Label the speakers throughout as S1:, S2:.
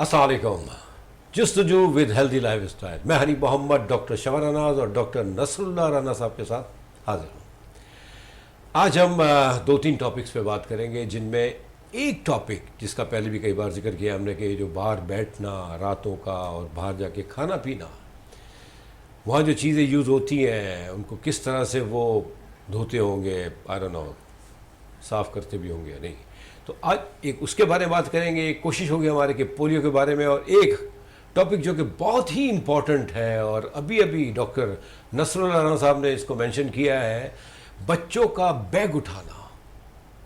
S1: السلام علیکم. جستجو ود ہیلدی لائف اسٹائل. میں حنیف محمد ڈاکٹر شمر ناز اور ڈاکٹر نصر اللہ رانا صاحب کے ساتھ حاضر ہوں. آج ہم 2-3 ٹاپکس پہ بات کریں گے، جن میں ایک ٹاپک جس کا پہلے بھی کئی بار ذکر کیا ہم نے کہ جو باہر بیٹھنا راتوں کا اور باہر جا کے کھانا پینا، وہاں جو چیزیں یوز ہوتی ہیں ان کو کس طرح سے وہ دھوتے ہوں گے، آئی ڈونٹ نو صاف کرتے بھی ہوں گے یا نہیں. تو آج ایک اس کے بارے میں بات کریں گے. ایک کوشش ہوگی ہمارے کہ پولیو کے بارے میں، اور ایک ٹاپک جو کہ بہت ہی امپورٹنٹ ہے اور ابھی ڈاکٹر نصر اللہ رانا صاحب نے اس کو مینشن کیا ہے، بچوں کا بیگ اٹھانا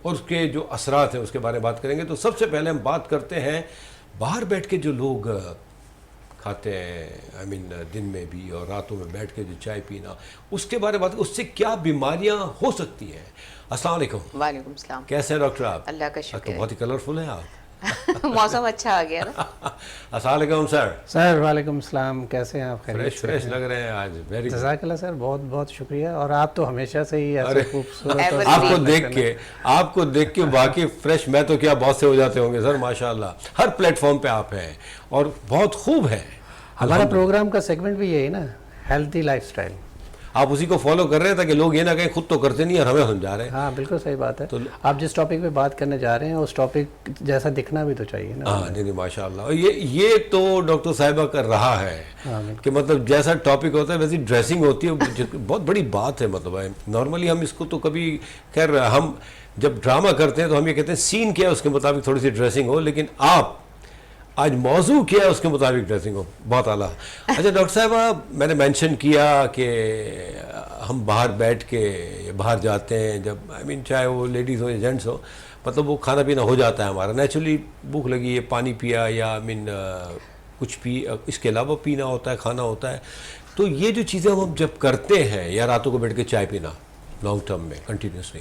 S1: اور اس کے جو اثرات ہیں اس کے بارے میں بات کریں گے. تو سب سے پہلے ہم بات کرتے ہیں باہر بیٹھ کے جو لوگ کھاتے ہیں، دن میں بھی اور راتوں میں بیٹھ کے جو چائے پینا، اس کے بارے میں بات، اس سے کیا بیماریاں ہو سکتی ہیں. السلام علیکم.
S2: وعلیکم السلام.
S1: کیسے ہیں ڈاکٹر آپ؟
S2: اللہ کا شکر
S1: تو بہت ہی کلرفل ہیں آپ.
S2: موسم اچھا آ گیا نا.
S1: السلام علیکم سر.
S3: سر وعلیکم السلام، کیسے ہیں آپ؟
S1: فریش لگ رہے ہیں آج. Very good.
S3: جزاک اللہ سر، بہت بہت شکریہ. اور آپ تو ہمیشہ سے ہی ایسے خوبصورت اور
S1: آپ کو دیکھ کے واقعی فریش، میں تو کیا بہت سے ہو جاتے ہوں گے سر. ماشاءاللہ ہر پلیٹ فارم پہ آپ ہیں اور بہت خوب ہے.
S3: ہمارا پروگرام کا سیگمنٹ بھی یہی نا، ہیلتھی لائف سٹائل.
S1: آپ اسی کو فالو کر رہے ہیں تاکہ لوگ یہ نہ کہیں خود تو کرتے نہیں اور ہمیں سمجھا رہے ہیں.
S3: ہاں بالکل صحیح بات ہے. آپ جس ٹاپک پہ بات کرنے جا رہے ہیں اس ٹاپک جیسا دکھنا بھی تو چاہیے نا.
S1: ہاں نہیں ماشاء اللہ. یہ تو ڈاکٹر صاحبہ کر رہا ہے کہ مطلب جیسا ٹاپک ہوتا ہے ویسی ڈریسنگ ہوتی ہے. بہت بڑی بات ہے. مطلب ہے نارملی ہم اس کو تو کبھی، خیر ہم جب ڈرامہ کرتے ہیں تو ہم یہ کہتے ہیں سین کیا ہے اس کے مطابق تھوڑی سی ڈریسنگ ہو، لیکن آپ آج موضوع کیا ہے اس کے مطابق ڈریسنگ ہو. بہت اعلیٰ. اچھا ڈاکٹر صاحبہ، میں نے مینشن کیا کہ ہم باہر بیٹھ کے باہر جاتے ہیں جب، چاہے وہ لیڈیز ہو یا جینٹس ہو، مطلب وہ کھانا پینا ہو جاتا ہے ہمارا نیچرلی. بھوک لگی ہے، پانی پیا یا کچھ اس کے علاوہ پینا ہوتا ہے، کھانا ہوتا ہے. تو یہ جو چیزیں ہم جب کرتے ہیں، یا راتوں کو بیٹھ کے چائے پینا لانگ ٹرم میں کنٹینیوسلی،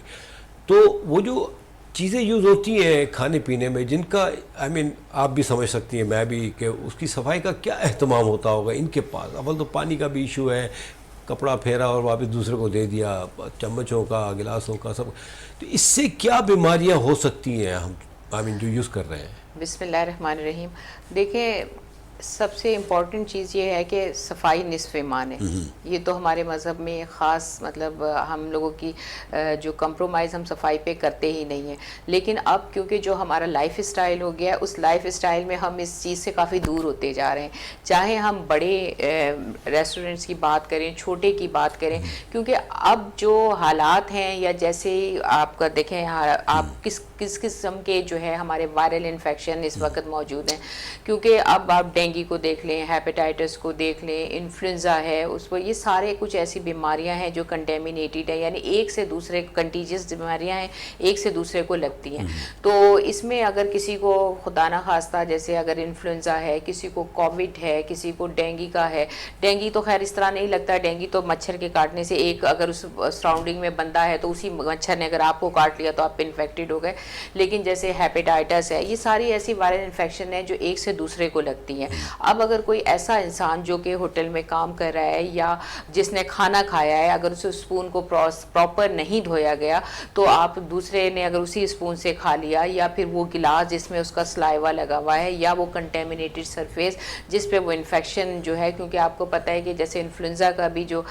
S1: تو وہ جو چیزیں یوز ہوتی ہیں کھانے پینے میں، جن کا آپ بھی سمجھ سکتی ہیں، میں بھی، کہ اس کی صفائی کا کیا اہتمام ہوتا ہوگا ان کے پاس. اول تو پانی کا بھی ایشو ہے، کپڑا پھیرا اور واپس دوسرے کو دے دیا، چمچوں کا، گلاسوں کا، سب. تو اس سے کیا بیماریاں ہو سکتی ہیں ہم جو یوز کر رہے ہیں؟
S2: بسم اللہ الرحمن الرحیم. دیکھیں، سب سے امپورٹنٹ چیز یہ ہے کہ صفائی نصف ایمان ہے. یہ تو ہمارے مذہب میں خاص، مطلب ہم لوگوں کی جو کمپرومائز ہم صفائی پہ کرتے ہی نہیں ہیں. لیکن اب کیونکہ جو ہمارا لائف اسٹائل ہو گیا ہے، اس لائف اسٹائل میں ہم اس چیز سے کافی دور ہوتے جا رہے ہیں. چاہے ہم بڑے ریسٹورنٹس کی بات کریں، چھوٹے کی بات کریں، کیونکہ اب جو حالات ہیں، یا جیسے آپ کا دیکھیں، آپ کس قسم کے جو ہے ہمارے وائرل انفیکشن اس وقت موجود ہیں. کیونکہ اب آپ ڈینگی کو دیکھ لیں، ہیپیٹائٹس کو دیکھ لیں، انفلوئنزا ہے، اس پر یہ سارے کچھ ایسی بیماریاں ہیں جو کنٹیمینیٹڈ ہیں، یعنی ایک سے دوسرے کنٹیجس بیماریاں ہیں، ایک سے دوسرے کو لگتی ہیں. تو اس میں اگر کسی کو خدا نہ خواستہ، جیسے اگر انفلوئنزا ہے، کسی کو کووڈ ہے، کسی کو ڈینگی کا ہے. ڈینگی تو خیر اس طرح نہیں لگتا. ڈینگی تو مچھر کے کاٹنے سے، ایک اگر اس سراؤنڈنگ میں بندہ ہے تو اسی مچھر نے اگر آپ کو کاٹ لیا تو آپ انفیکٹڈ ہو گئے. لیکن جیسے ہیپیٹائٹس ہے، یہ ساری ایسی وائرل انفیکشن ہیں جو ایک سے دوسرے کو لگتی ہیں. اب اگر کوئی ایسا انسان جو کہ ہوٹل میں کام کر رہا ہے یا جس نے کھانا کھایا ہے، اگر اسے اسپون کو پراپر نہیں دھویا گیا، تو آپ دوسرے نے اگر اسی اسپون سے کھا لیا، یا پھر وہ گلاس جس میں اس کا سلائیوا لگا ہوا ہے، یا وہ کنٹیمینیٹڈ سرفیس جس پہ وہ انفیکشن جو ہے، کیونکہ آپ کو پتہ ہے کہ جیسے انفلوئنزا کا بھی جو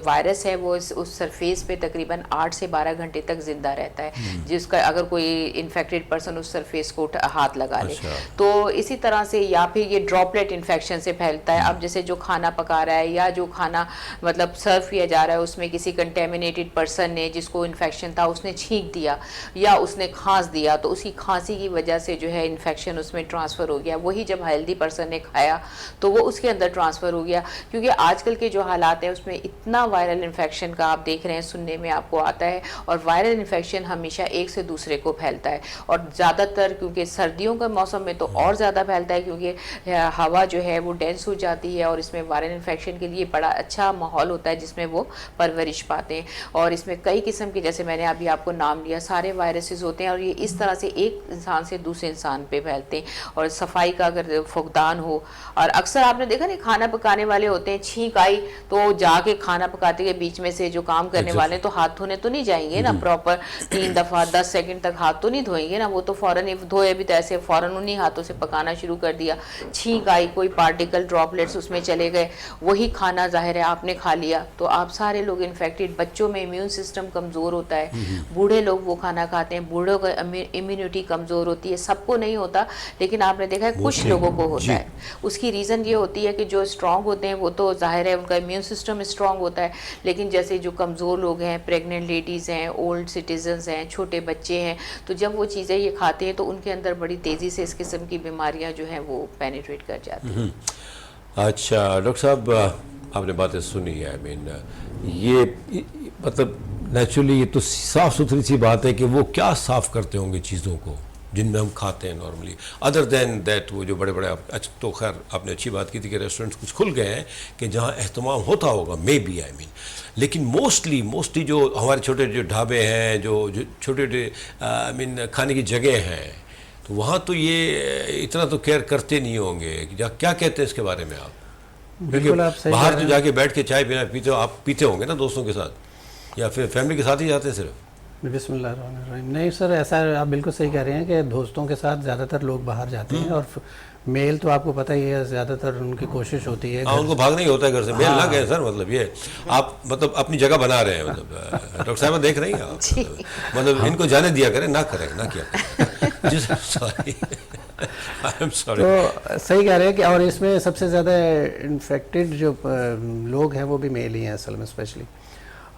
S2: وائرس ہے وہ اس سرفیس پہ تقریباً 8 سے 12 گھنٹے تک زندہ رہتا ہے، جس کا اگر کوئی انفیکٹڈ پرسن اس سرفیس کو ہاتھ لگا لے. تو اسی طرح سے، یا پھر یہ ڈراپلیٹ انفیکشن سے پھیلتا ہے. اب جیسے جو کھانا پکا رہا ہے یا جو کھانا مطلب سرو کیا جا رہا ہے، اس میں کسی کنٹیمینیٹڈ پرسن نے، جس کو انفیکشن تھا، اس نے چھینک دیا یا اس نے کھانس دیا، تو اسی کھانسی کی وجہ سے جو ہے انفیکشن اس میں ٹرانسفر ہو گیا. وہی جب ہیلدی پرسن نے کھایا تو وہ اس کے اندر ٹرانسفر ہو گیا. کیونکہ آج کل کے جو حالات ہیں اس میں اتنا وائرل انفیکشن کا آپ دیکھ رہے ہیں، سننے میں آپ کو آتا ہے. اور وائرل انفیکشن ہمیشہ ایک سے دوسرے کو پھیلتا ہے. اور زیادہ تر کیونکہ سردیوں کے موسم میں تو اور زیادہ پھیلتا ہے کیونکہ ہوا جو ہے وہ ڈینس ہو جاتی ہے اور اس میں وائرل انفیکشن کے لیے بڑا اچھا ماحول ہوتا ہے جس میں وہ پرورش پاتے ہیں. اور اس میں کئی قسم کے, جیسے میں نے ابھی آپ کو نام لیا, سارے وائرسز ہوتے ہیں اور یہ اس طرح سے ایک انسان سے دوسرے انسان پہ پھیلتے ہیں. اور صفائی کا اگر فقدان ہو, اور اکثر آپ نے دیکھا نہیں کھانا پکانے والے ہوتے ہیں, چھینک آئی تو جا کے کھانا پکاتے کے بیچ میں سے جو کام کرنے والے تو ہاتھ دھونے تو نہیں جائیں گے نا پراپر 3 دفعہ 10 سیکنڈ تک ہاتھ تو نہیں دھوئیں گے نا, وہ تو فوراً دھوئے بھی تو ایسے فوراً انہیں ہاتھوں سے پکانا شروع کر دیا, چھینک آئی, کوئی پارٹیکل ڈراپلیٹس اس میں چلے گئے, وہی کھانا ظاہر ہے آپ نے کھا لیا تو آپ سارے لوگ انفیکٹڈ. بچوں میں امیون سسٹم کمزور ہوتا ہے, بوڑھے لوگ وہ کھانا کھاتے ہیں, بوڑھوں کا امیونٹی کمزور ہوتی ہے, سب کو نہیں ہوتا لیکن آپ نے دیکھا ہے کچھ لوگوں کو ہوتا ہے. اس کی ریزن یہ ہوتی ہے کہ جو اسٹرانگ ہوتے ہیں وہ تو ظاہر ہے ان کا امیون سسٹم اسٹرانگ ہوتا ہے, لیکن جیسے جو کمزور لوگ ہیں, پریگننٹ لیڈیز ہیں, اولڈ سٹیزنز ہیں, چھوٹے بچے ہیں, تو جب وہ چیزیں یہ کھاتے ہیں تو ان کے اندر بڑی تیزی سے اس قسم کی بیماریاں جو ہیں وہ پینیٹریٹ کر جاتی ہیں.
S1: اچھا ڈاکٹر صاحب آپ نے باتیں سنی ہے, یہ مطلب نیچرلی یہ تو صاف ستھری سی بات ہے کہ وہ کیا صاف کرتے ہوں گے چیزوں کو جن میں ہم کھاتے ہیں نارملی, ادر دین دیٹ وہ جو بڑے بڑے, تو خیر آپ نے اچھی بات کی تھی کہ ریسٹورنٹس کچھ کھل گئے ہیں کہ جہاں اہتمام ہوتا ہوگا, مے بی لیکن موسٹلی جو ہمارے چھوٹے جو ڈھابے ہیں, جو چھوٹے چھوٹے کھانے کی جگہ ہیں, تو وہاں تو یہ اتنا تو کیئر کرتے نہیں ہوں گے. کیا کہتے ہیں اس کے بارے میں آپ؟
S3: بالکل آپ صحیح
S1: باہر جو جا کے بیٹھ کے چائے پینا پیتے ہو, آپ پیتے ہوں گے نا دوستوں کے ساتھ یا پھر فیملی کے ساتھ ہی جاتے ہیں صرف؟
S3: بسم اللہ الرحمن الرحیم. نہیں سر, ایسا آپ بالکل صحیح کہہ رہے ہیں کہ دوستوں کے ساتھ زیادہ تر لوگ باہر جاتے ہیں, اور میل تو آپ کو پتہ ہی ہے زیادہ تر ان کی کوشش ہوتی ہے
S1: ان کو بھاگنا ہی ہوتا ہے گھر سے, میل نہ گئے سر, مطلب یہ آپ مطلب اپنی جگہ بنا رہے ہیں, مطلب ڈاکٹر صاحبہ دیکھ رہی ہیں آپ, مطلب ان کو جانے دیا کریں, نہ کریں, نہ کیا کریں. جی سوری,
S3: تو صحیح کہہ رہے ہیں کہ, اور اس میں سب سے زیادہ انفیکٹڈ جو لوگ ہیں وہ بھی میل ہی ہیں اصل میں اسپیشلی.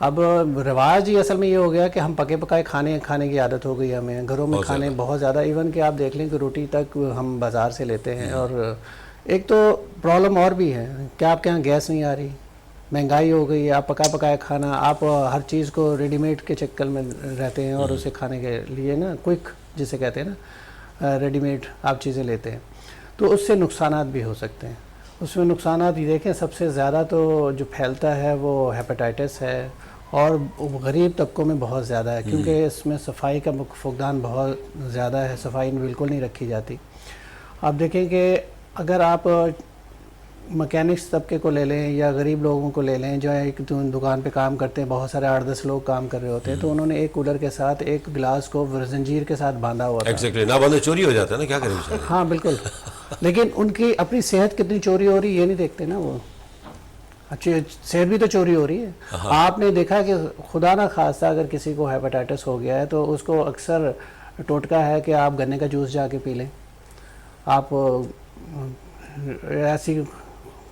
S3: اب رواج ہی اصل میں یہ ہو گیا کہ ہم پکے پکائے کھانے کی عادت ہو گئی ہمیں, گھروں میں کھانے بہت زیادہ, ایون کہ آپ دیکھ لیں کہ روٹی تک ہم بازار سے لیتے ہیں. اور ایک تو پرابلم اور بھی ہے کہ آپ کے یہاں گیس نہیں آ رہی, مہنگائی ہو گئی ہے, آپ پکا پکایا کھانا, آپ ہر چیز کو ریڈی میڈ کے چکر میں رہتے ہیں اور اسے کھانے کے لیے نا کوئک جسے کہتے ہیں نا, ریڈی میڈ آپ چیزیں لیتے ہیں, تو اس سے نقصانات بھی ہو سکتے ہیں. اس میں نقصانات یہ دیکھیں سب سے زیادہ تو جو پھیلتا ہے وہ ہیپاٹائٹس ہے, اور غریب طبقوں میں بہت زیادہ ہے کیونکہ اس میں صفائی کا فقدان بہت زیادہ ہے, صفائی بالکل نہیں رکھی جاتی. آپ دیکھیں کہ اگر آپ مکینکس طبقے کو لے لیں یا غریب لوگوں کو لے لیں جو ایک دکان پہ کام کرتے ہیں, بہت سارے 8-10 لوگ کام کر رہے ہوتے ہیں, تو انہوں نے ایک کولر کے ساتھ ایک گلاس کو زنجیر کے ساتھ باندھا ہوا تھا.
S1: ایگزیکٹلی, نہ باندھے چوری ہو جاتا ہے نا, کیا کریں.
S3: ہاں بالکل, لیکن ان کی اپنی صحت کتنی چوری ہو رہی ہے یہ نہیں دیکھتے نا, وہ اچھی صحت بھی تو چوری ہو رہی ہے. آپ نے دیکھا کہ خدا نہ خواستہ اگر کسی کو ہیپاٹائٹس ہو گیا ہے تو اس کو اکثر ٹوٹکا ہے کہ آپ گنے کا جوس جا کے پی لیں, آپ ایسی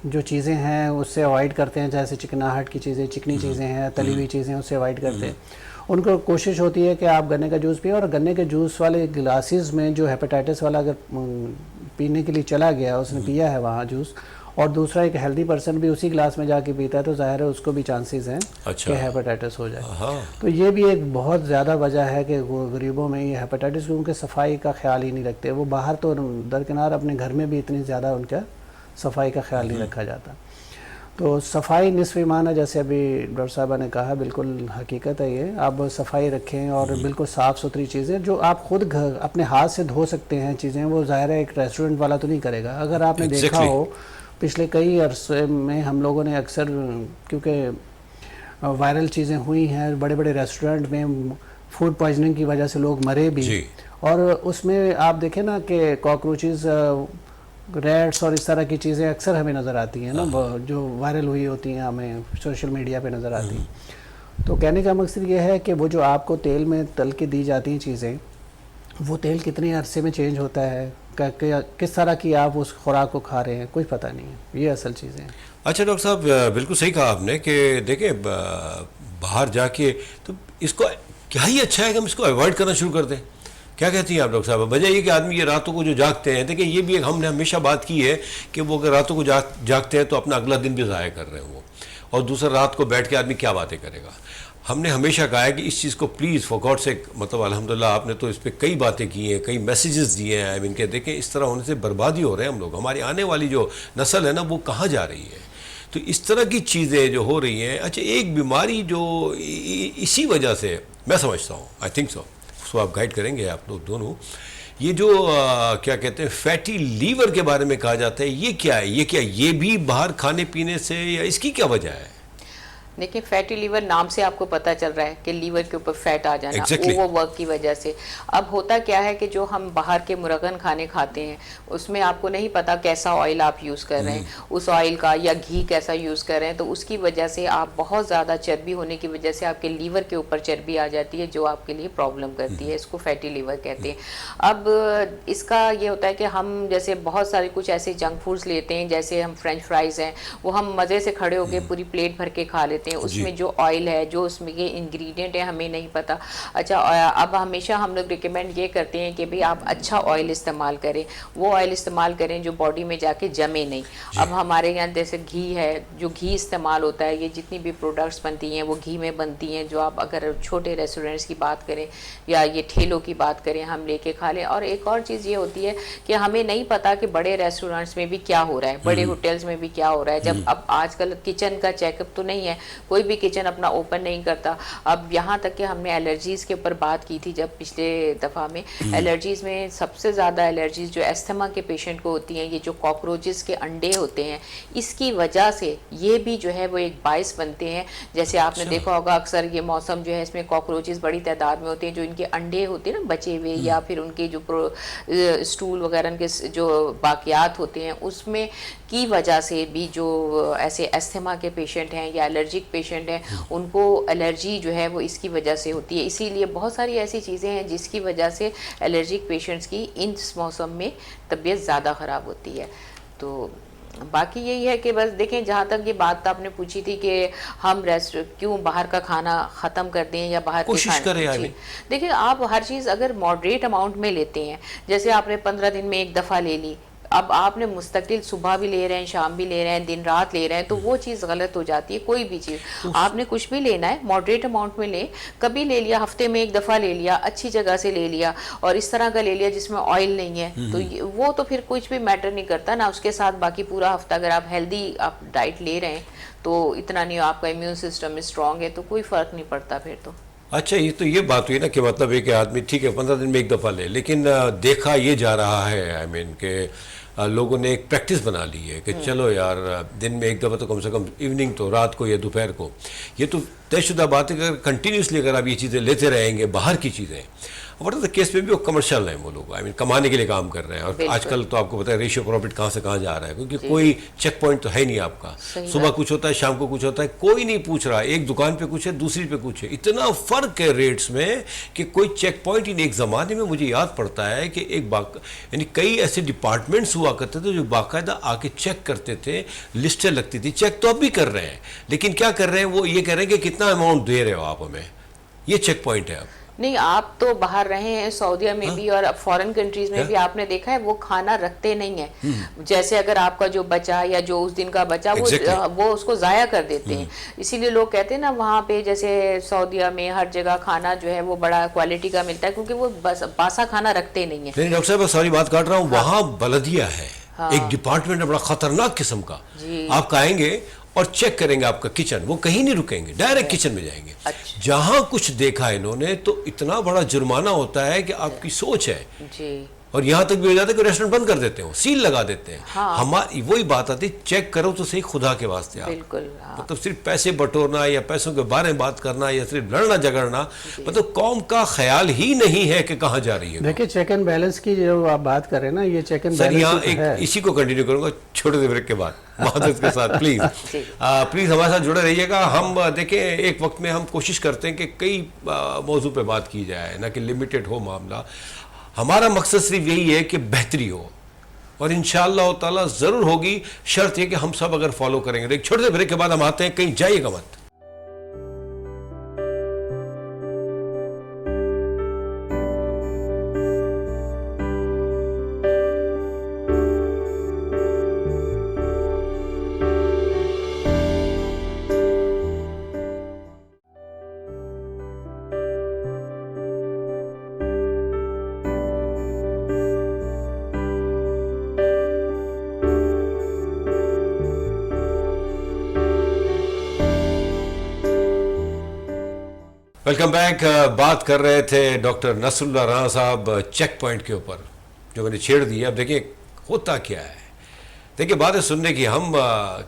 S3: جو چیزیں ہیں اس سے اوائڈ کرتے ہیں, جیسے چکناہٹ کی چیزیں, چکنی چیزیں ہیں, تلی ہوئی چیزیں, اس سے اوائڈ کرتے ہیں. ان کو کوشش ہوتی ہے کہ آپ گنے کا جوس پئیں, اور گنے کے جوس والے گلاسز میں جو ہیپاٹائٹس والا اگر پینے کے لیے چلا گیا, اس نے پیا ہے وہاں جوس, اور دوسرا ایک ہیلدی پرسن بھی اسی گلاس میں جا کے پیتا ہے, تو ظاہر ہے اس کو بھی چانسز ہیں کہ ہیپاٹائٹس ہو جائے. تو یہ بھی ایک بہت زیادہ وجہ ہے کہ غریبوں میں یہ ہیپاٹائٹس, کیونکہ صفائی کا خیال ہی نہیں رکھتے. وہ باہر تو درکنار اپنے گھر میں بھی اتنی زیادہ ان کا صفائی کا خیال نہیں رکھا جاتا. تو صفائی نصف ایمان ہے, جیسے ابھی ڈاکٹر صاحبہ نے کہا, بالکل حقیقت ہے یہ. آپ صفائی رکھیں اور بالکل صاف ستھری چیزیں جو آپ خود گھر اپنے ہاتھ سے دھو سکتے ہیں چیزیں, وہ ظاہر ہے ایک ریسٹورنٹ والا تو نہیں کرے گا. اگر آپ نے دیکھا ہو پچھلے کئی عرصے میں ہم لوگوں نے اکثر, کیونکہ وائرل چیزیں ہوئی ہیں بڑے بڑے ریسٹورنٹ میں, فوڈ پوائزننگ کی وجہ سے لوگ مرے بھی, اور اس میں آپ دیکھیں نا کہ کاکروچز, ریٹس اور اس طرح کی چیزیں اکثر ہمیں نظر آتی ہیں نا, جو وائرل ہوئی ہوتی ہیں ہمیں سوشل میڈیا پہ نظر آتی ہیں. تو کہنے کا مقصد یہ ہے کہ وہ جو آپ کو تیل میں تل کے دی جاتی ہیں چیزیں, وہ تیل کتنے عرصے میں چینج ہوتا ہے, کس طرح کی آپ اس خوراک کو کھا رہے ہیں, کچھ پتہ نہیں ہے. یہ اصل چیزیں ہیں.
S1: اچھا ڈاکٹر صاحب, بالکل صحیح کہا آپ نے کہ دیکھیں باہر جا کے تو اس کو کیا ہی اچھا ہے کہ ہم اس کو اوائڈ کرنا شروع کر دیں. کیا کہتی ہیں آپ ڈاکٹر صاحب؟ وجہ یہ کہ آدمی یہ راتوں کو جو جاگتے ہیں, دیکھیں یہ بھی ایک ہم نے ہمیشہ بات کی ہے کہ وہ اگر راتوں کو جاگتے ہیں تو اپنا اگلا دن بھی ضائع کر رہے ہیں وہ, اور دوسرا رات کو بیٹھ کے آدمی کیا باتیں کرے گا. ہم نے ہمیشہ کہا ہے کہ اس چیز کو پلیز فار گاڈ سیک مطلب الحمدللہ آپ نے تو اس پہ کئی باتیں کی ہیں, کئی میسیجز دیے ہیں, ان کے دیکھیں اس طرح ہونے سے بربادی ہو رہے ہیں ہم لوگ, ہماری آنے والی جو نسل ہے نا وہ کہاں جا رہی ہے. تو اس طرح کی چیزیں جو ہو رہی ہیں, اچھا ایک بیماری جو اسی وجہ سے میں سمجھتا ہوں, آئی تھنک سو, اس کو آپ گائیڈ کریں گے آپ لوگ دونوں, یہ جو کیا کہتے ہیں فیٹی لیور کے بارے میں کہا جاتا ہے, یہ کیا ہے, یہ بھی باہر کھانے پینے سے, یا اس کی کیا وجہ ہے؟
S2: دیکھیں فیٹی لیور نام سے آپ کو پتہ چل رہا ہے کہ لیور کے اوپر فیٹ آ جانا اوور ورک کی وجہ سے. اب ہوتا کیا ہے کہ جو ہم باہر کے مرغن کھانے کھاتے ہیں اس میں آپ کو نہیں پتا کیسا آئل آپ یوز کر رہے ہیں, اس آئل کا یا گھی کیسا یوز کر رہے ہیں, تو اس کی وجہ سے آپ بہت زیادہ چربی ہونے کی وجہ سے آپ کے لیور کے اوپر چربی آ جاتی ہے جو آپ کے لیے پرابلم کرتی ہے, اس کو فیٹی لیور کہتے ہیں. اب اس کا یہ ہوتا ہے کہ ہم جیسے بہت سارے کچھ ایسے جنک فوڈس لیتے ہیں, جیسے ہم فرینچ فرائز ہیں وہ ہم مزے سے کھڑے ہو کے پوری پلیٹ بھر کے کھا لیتے ہیں, اس میں جو آئل ہے جو اس میں یہ انگریڈینٹ ہے ہمیں نہیں پتا. اچھا اب ہمیشہ ہم لوگ ریکمینڈ یہ کرتے ہیں کہ بھئی آپ اچھا آئل استعمال کریں, وہ آئل استعمال کریں جو باڈی میں جا کے جمے نہیں. اب ہمارے یہاں جیسے گھی ہے, جو گھی استعمال ہوتا ہے, یہ جتنی بھی پروڈکٹس بنتی ہیں وہ گھی میں بنتی ہیں, جو آپ اگر چھوٹے ریسٹورینٹس کی بات کریں یا یہ ٹھیلوں کی بات کریں ہم لے کے کھا لیں. اور ایک اور چیز یہ ہوتی ہے کہ ہمیں نہیں پتا کہ بڑے ریسٹورینٹس میں بھی کیا ہو رہا ہے, بڑے ہوٹلس میں بھی کیا ہو رہا ہے. جب اب آج کل کچن کا چیک اپ تو نہیں ہے, کوئی بھی کچن اپنا اوپن نہیں کرتا. اب یہاں تک کہ ہم نے الرجیز کے اوپر بات کی تھی جب پچھلے دفعہ میں, الرجیز میں سب سے زیادہ الرجیز جو استھما کے پیشنٹ کو ہوتی ہیں, یہ جو کاکروچز کے انڈے ہوتے ہیں, اس کی وجہ سے یہ بھی جو ہے وہ ایک باعث بنتے ہیں. جیسے آپ نے دیکھا ہوگا اکثر یہ موسم جو ہے اس میں کاکروچز بڑی تعداد میں ہوتے ہیں, جو ان کے انڈے ہوتے ہیں نا بچے ہوئے, یا پھر ان کے جو اسٹول وغیرہ کے جو باقیات ہوتے ہیں اس میں کی وجہ سے بھی جو ایسے استھما کے پیشنٹ ہیں یا الرجک پیشنٹ ہیں ان کو الرجی جو ہے وہ اس کی وجہ سے ہوتی ہے. اسی لیے بہت ساری ایسی چیزیں ہیں جس کی وجہ سے الرجک پیشنٹس کی اس موسم میں طبیعت زیادہ خراب ہوتی ہے. تو باقی یہی ہے کہ بس دیکھیں, جہاں تک یہ بات آپ نے پوچھی تھی کہ ہم کیوں باہر کا کھانا ختم کر دیں یا باہر
S1: کوشش کریں.
S2: دیکھیں آپ ہر چیز اگر ماڈریٹ اماؤنٹ میں لیتے ہیں, جیسے آپ نے 15 دن میں ایک دفعہ لے لی, اب آپ نے مستقل صبح بھی لے رہے ہیں, شام بھی لے رہے ہیں, دن رات لے رہے ہیں, تو وہ چیز غلط ہو جاتی ہے. کوئی بھی چیز آپ نے کچھ بھی لینا ہے ماڈریٹ اماؤنٹ میں لیں, کبھی لے لیا, ہفتے میں ایک دفعہ لے لیا, اچھی جگہ سے لے لیا, اور اس طرح کا لے لیا جس میں آئل نہیں ہے, تو وہ تو پھر کچھ بھی میٹر نہیں کرتا نا. اس کے ساتھ باقی پورا ہفتہ اگر آپ ہیلدی آپ ڈائٹ لے رہے ہیں تو اتنا نہیں, آپ کا امیون سسٹم اسٹرانگ ہے تو کوئی فرق نہیں پڑتا پھر تو.
S1: اچھا یہ تو یہ بات ہوئی نا کہ مطلب ہے کہ آدمی ٹھیک ہے 15 دن میں ایک دفعہ لے, لیکن دیکھا یہ جا رہا ہے آئی مین کہ لوگوں نے ایک پریکٹس بنا لی ہے کہ چلو یار دن میں ایک دفعہ تو کم سے کم ایوننگ تو رات کو یا دوپہر کو. یہ تو طے شدہ بات ہے کہ اگر کنٹینیوسلی اگر آپ یہ چیزیں لیتے رہیں گے, باہر کی چیزیں, وٹ دا کیس میں بھی وہ کمرشل ہیں, وہ لوگ آئی مین کمانے کے لیے کام کر رہے ہیں. اور آج کل تو آپ کو پتہ ہے ریشیو پروفٹ کہاں سے کہاں جا رہا ہے, کیونکہ کوئی چیک پوائنٹ تو ہے نہیں آپ کا. صبح کچھ ہوتا ہے, شام کو کچھ ہوتا ہے, کوئی نہیں پوچھ رہا, ایک دکان پہ کچھ ہے, دوسری پہ کچھ ہے. اتنا فرق ہے ریٹس میں کہ کوئی چیک پوائنٹ ہی نہیں. ایک زمانے میں مجھے یاد پڑتا ہے کہ یعنی کئی ایسے ڈپارٹمنٹس ہوا کرتے تھے جو باقاعدہ آ کے چیک کرتے تھے, لسٹیں لگتی تھی. چیک تو اب بھی کر رہے ہیں, لیکن کیا کر رہے ہیں وہ یہ کہہ رہے ہیں کہ کتنا اماؤنٹ دے رہے ہو آپ ہمیں, یہ چیک پوائنٹ ہے. اب
S2: نہیں, آپ تو باہر رہے ہیں سعودیہ میں بھی اور اب فورن کنٹریز میں بھی آپ نے دیکھا ہے وہ کھانا رکھتے نہیں ہیں. جیسے اگر آپ کا جو بچا یا جو اس دن کا بچا وہ اس کو ضائع کر دیتے ہیں. اسی لیے لوگ کہتے ہیں نا وہاں پہ جیسے سعودیہ میں ہر جگہ کھانا جو ہے وہ بڑا کوالٹی کا ملتا ہے, کیونکہ وہ باسا کھانا رکھتے نہیں ہیں.
S1: نہیں ڈاکٹر صاحب ساری بات کاٹ رہا ہوں, وہاں بلدیہ ہے ایک ڈپارٹمنٹ ہے بڑا خطرناک قسم کا. آپ آئیں گے اور چیک کریں گے آپ کا کچن, وہ کہیں نہیں رکیں گے, ڈائریکٹ کچن میں جائیں گے. جہاں کچھ دیکھا انہوں نے تو اتنا بڑا جرمانہ ہوتا ہے کہ آپ کی سوچ ہے. اور یہاں تک بھی ہو جاتا ہے کہ ریسٹورنٹ بند کر دیتے ہیں, سیل لگا دیتے ہیں. ہماری وہی بات آتی, چیک کرو تو صحیح خدا کے واسطے.
S2: بالکل,
S1: مطلب صرف پیسے بٹورنا یا پیسوں کے بارے میں بات کرنا یا صرف لڑنا جھگڑنا, مطلب قوم کا خیال ہی نہیں ہے کہ کہاں جا رہی ہے.
S3: دیکھیں چیک اینڈ بیلنس کی جو آپ بات کر رہے ہیں نا, یہ چیک اینڈ بیلنس
S1: یہاں ایک اسی کو کنٹینیو کروں گا چھوٹے سے بریک کے بعد معذرت کے ساتھ. پلیز ہمارے ساتھ جڑے رہیے گا. ہم دیکھیں ایک وقت میں ہم کوشش کرتے ہیں کہ کئی موضوع پہ بات کی جائے, نہ کہ لمیٹڈ ہو معاملہ. ہمارا مقصد صرف یہی ہے کہ بہتری ہو, اور انشاءاللہ تعالیٰ ضرور ہوگی, شرط یہ کہ ہم سب اگر فالو کریں گے. ایک چھوٹے سے بریک کے بعد ہم آتے ہیں, کہیں جائیے گا مت. Welcome back. بات کر رہے تھے ڈاکٹر نصراللہ رانا صاحب چیک پوائنٹ کے اوپر جو میں نے چھیڑ دی. اب دیکھیں ہوتا کیا ہے. دیکھیں باتیں سننے کی ہم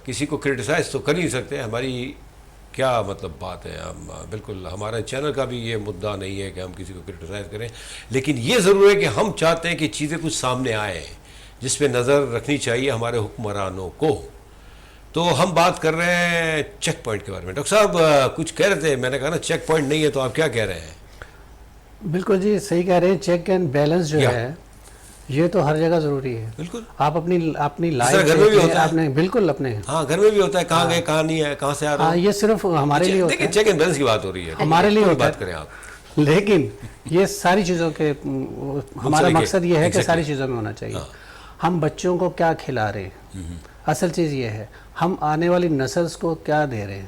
S1: کسی کو کرٹیسائز تو کر ہی نہیں سکتے. ہماری کیا مطلب بات ہے, ہم بالکل ہمارا چینل کا بھی یہ مدعا نہیں ہے کہ ہم کسی کو کرٹیسائز کریں, لیکن یہ ضرور ہے کہ ہم چاہتے ہیں کہ چیزیں کچھ سامنے آئیں جس پہ نظر رکھنی چاہیے ہمارے حکمرانوں کو. تو ہم بات کر رہے ہیں چیک پوائنٹ کے بارے میں. ڈاکٹر صاحب کچھ کہہ رہے تھے, میں نے کہا نا چیک پوائنٹ نہیں ہے, تو آپ کیا کہہ رہے ہیں؟
S3: بالکل جی صحیح کہہ رہے ہیں. چیک اینڈ بیلنس جو ہے یہ تو ہر جگہ ضروری ہے.
S1: بالکل
S3: آپ اپنی لائف
S1: گھر میں بھی ہوتا ہے.
S3: اپنے بالکل اپنے
S1: ہاں گھر میں بھی ہوتا ہے, کہاں گئے کہاں نہیں ہے, کہاں سے آ رہے ہیں.
S3: یہ صرف ہمارے لیے ہوتا ہے.
S1: چیک اینڈ بیلنس کی بات ہو رہی ہے,
S3: ہمارے لیے ہوتا
S1: بات کریں آپ.
S3: لیکن یہ ساری چیزوں کے ہمارا مقصد یہ ہے کہ ساری چیزوں میں ہونا چاہیے. ہم بچوں کو کیا کھلا رہے ہیں, اصل چیز یہ ہے. ہم آنے والی نسل کو کیا دے رہے ہیں,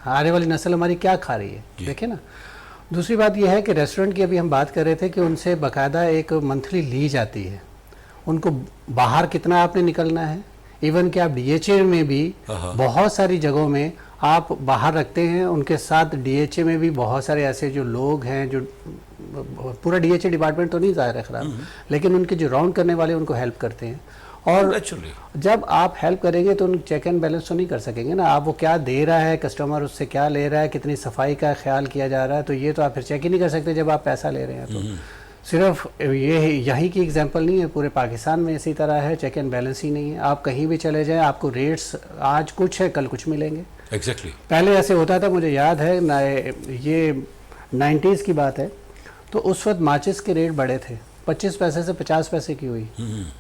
S3: آنے والی نسل ہماری کیا کھا رہی ہے. دیکھیں نا, دوسری بات یہ ہے کہ ریسٹورنٹ کی ابھی ہم بات کر رہے تھے کہ ان سے باقاعدہ ایک منتھلی لی جاتی ہے. ان کو باہر کتنا آپ نے نکلنا ہے, ایون کہ آپ ڈی ایچ اے میں بھی بہت ساری جگہوں میں آپ باہر رکھتے ہیں. ان کے ساتھ ڈی ایچ اے میں بھی بہت سارے ایسے جو لوگ ہیں, جو پورا ڈی ایچ اے ڈپارٹمنٹ تو نہیں ظاہر ہے خراب, لیکن ان کے جو راؤنڈ کرنے والے ان کو ہیلپ کرتے ہیں. اور جب آپ ہیلپ کریں گے تو ان چیک اینڈ بیلنس تو نہیں کر سکیں گے نا. آپ وہ کیا دے رہا ہے, کسٹمر اس سے کیا لے رہا ہے, کتنی صفائی کا خیال کیا جا رہا ہے, تو یہ تو آپ پھر چیک ہی نہیں کر سکتے جب آپ پیسہ لے رہے ہیں. تو صرف یہی کی ایگزامپل نہیں ہے, پورے پاکستان میں اسی طرح ہے. چیک اینڈ بیلنس ہی نہیں ہے. آپ کہیں بھی چلے جائیں, آپ کو ریٹس آج کچھ ہے کل کچھ ملیں گے.
S1: ایگزیکٹلی
S3: پہلے ایسے ہوتا تھا, مجھے یاد ہے یہ 90s کی بات ہے, تو اس وقت ماچس کے ریٹ بڑے تھے, 25 پیسے سے 50 پیسے کی ہوئی.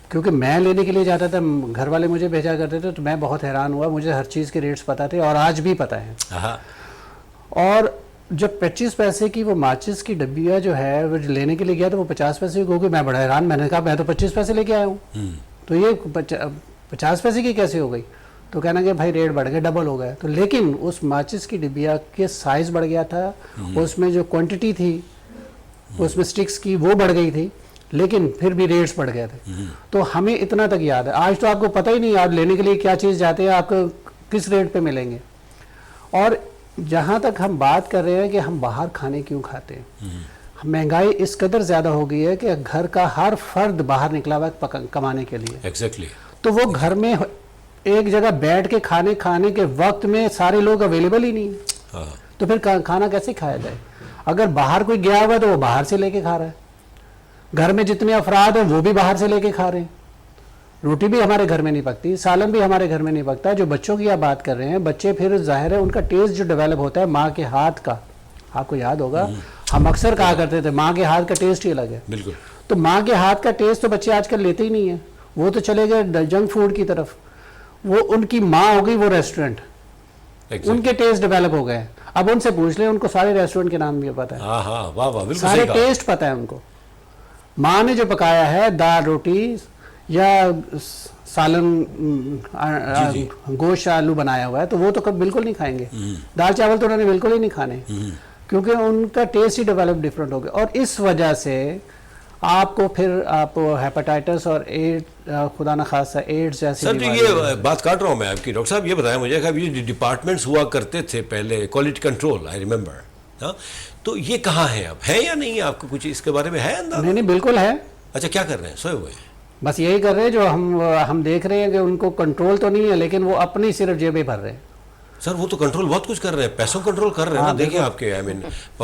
S3: کیونکہ میں لینے کے لیے جاتا تھا, گھر والے مجھے بھیجا کرتے تھے, تو میں بہت حیران ہوا. مجھے ہر چیز کے ریٹس پتہ تھے اور آج بھی پتہ ہے. اور جب 25 پیسے کی وہ ماچس کی ڈبیا جو ہے وہ لینے کے لیے گیا تو وہ 50 پیسے کی ہو گئی. میں بڑا حیران, میں نے کہا میں تو 25 پیسے لے کے آیا ہوں, تو یہ 50 پیسے کی کیسے ہو گئی؟ تو کہنا کہ بھائی ریٹ بڑھ گئے, ڈبل ہو گیا. تو لیکن اس ماچس کی ڈبیا کے سائز بڑھ گیا تھا, اس میں جو کوانٹٹی تھی اس میں سٹکس کی وہ بڑھ گئی تھی, لیکن پھر بھی ریٹس بڑھ گئے تھے. تو ہمیں اتنا تک یاد ہے. آج تو آپ کو پتہ ہی نہیں آپ لینے کے لیے کیا چیز جاتے ہیں, آپ کو کس ریٹ پہ ملیں گے. اور جہاں تک ہم بات کر رہے ہیں کہ ہم باہر کھانے کیوں کھاتے ہیں, مہنگائی اس قدر زیادہ ہو گئی ہے کہ گھر کا ہر فرد باہر نکلا ہوا ہے کمانے کے لیے.
S1: ایگزیکٹلی.
S3: تو وہ گھر میں ایک جگہ بیٹھ کے کھانے کے وقت میں سارے لوگ اویلیبل ہی نہیں ہیں. تو پھر کھانا کیسے کھایا جائے؟ اگر باہر کوئی گیا ہوا ہے تو وہ باہر سے لے کے کھا رہا ہے. گھر میں جتنے افراد ہیں وہ بھی باہر سے لے کے کھا رہے ہیں. روٹی بھی ہمارے گھر میں نہیں پکتی, سالن بھی ہمارے گھر میں نہیں پکتا. جو بچوں کی آپ بات کر رہے ہیں, بچے پھر ظاہر ہے ان کا ٹیسٹ جو ڈیولپ ہوتا ہے ماں کے ہاتھ کا, آپ کو یاد ہوگا ہم اکثر کہا کرتے تھے ماں کے ہاتھ کا ٹیسٹ ہی الگ ہے. بالکل. تو ماں کے ہاتھ کا ٹیسٹ تو بچے آج کل لیتے ہی نہیں ہیں, وہ تو چلے گئے جنک فوڈ کی طرف. وہ ان کی ماں ہو گئی وہ ریسٹورنٹ, ان کے ٹیسٹ ڈیولپ ہو گئے. اب ان سے پوچھ لیں, ان کو سارے ریسٹورنٹ کے نام بھی پتہ ہے, سارے ٹیسٹ پتہ ہے ان کو. ماں نے جو پکایا ہے دال روٹی یا سالن گوشت آلو بنایا ہوا ہے, تو وہ تو بالکل نہیں کھائیں گے. دال چاول تو انہوں نے بالکل ہی نہیں کھانے, کیونکہ ان کا ٹیسٹ ہی ڈیولپ ڈفرینٹ ہو گیا. اور اس وجہ سے آپ کو پھر آپ ہیپاٹائٹس اور خدا نخواستہ ایڈز جیسی.
S1: سر یہ بات کاٹ رہا ہوں میں آپ کی. ڈاکٹر صاحب یہ بتائیں مجھے کہ یہ ڈپارٹمنٹس ہوا کرتے تھے پہلے, کوالٹی کنٹرول, آئی ریمبر, تو یہ کہاں ہے اب, ہے یا نہیں؟ آپ کو کچھ اس کے بارے میں ہے اندازہ؟
S3: نہیں بالکل ہے.
S1: اچھا کیا کر رہے ہیں, سوئے ہوئے ہیں؟
S3: بس یہی کر رہے ہیں جو ہم دیکھ رہے ہیں کہ ان کو کنٹرول تو نہیں ہے, لیکن وہ اپنی صرف جیبیں بھر رہے ہیں.
S1: سر وہ تو کنٹرول بہت کچھ کر رہے ہیں, پیسوں کنٹرول کر رہے ہیں نا. دیکھیں آپ کے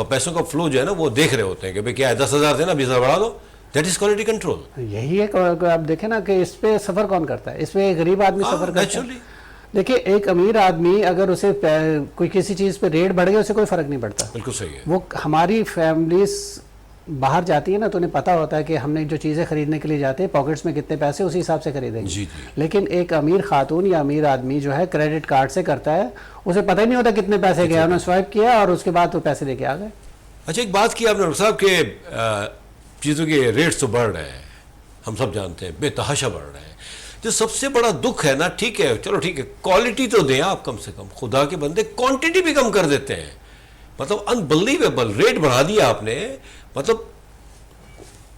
S1: پیسوں کا فلو جو ہے نا وہ دیکھ رہے ہوتے ہیں کہ بھائی کیا ہے, 10,000 دینا 20,000 بڑھا دو, دیٹ از کوالٹی کنٹرول.
S3: یہی ہے. آپ دیکھیں نا کہ اس پہ سفر کون کرتا ہے, اس پہ ایک غریب آدمی سفر کرتا ہے. دیکھیں ایک امیر آدمی اگر اسے کوئی کسی چیز پہ ریٹ بڑھ گیا اسے کوئی فرق نہیں پڑتا.
S1: بالکل صحیح ہے.
S3: وہ ہماری فیملیز باہر جاتی ہے نا, تو انہیں پتا ہوتا ہے کہ ہم نے جو چیزیں خریدنے کے لیے جاتے ہیں پاکٹس میں کتنے پیسے, اسی حساب سے خریدیں گے. لیکن ایک امیر خاتون یا امیر آدمی جو ہے کریڈٹ کارڈ سے کرتا ہے, اسے پتہ ہی نہیں ہوتا کتنے پیسے گئے, انہوں نے سوائپ کیا اور اس کے بعد وہ پیسے دے کے آ گئے.
S1: اچھا ایک بات کی آپ نے ڈاکٹر صاحب کہ چیزوں کے ریٹس تو بڑھ رہے ہیں, ہم سب جانتے ہیں بے تحاشا بڑھ رہے ہیں. جو سب سے بڑا دکھ ہے نا, ٹھیک ہے چلو ٹھیک ہے کوالٹی تو دیں آپ کم سے کم, خدا کے بندے کوانٹٹی بھی کم کر دیتے ہیں. مطلب انبلیویبل ریٹ بڑھا دیا آپ نے, مطلب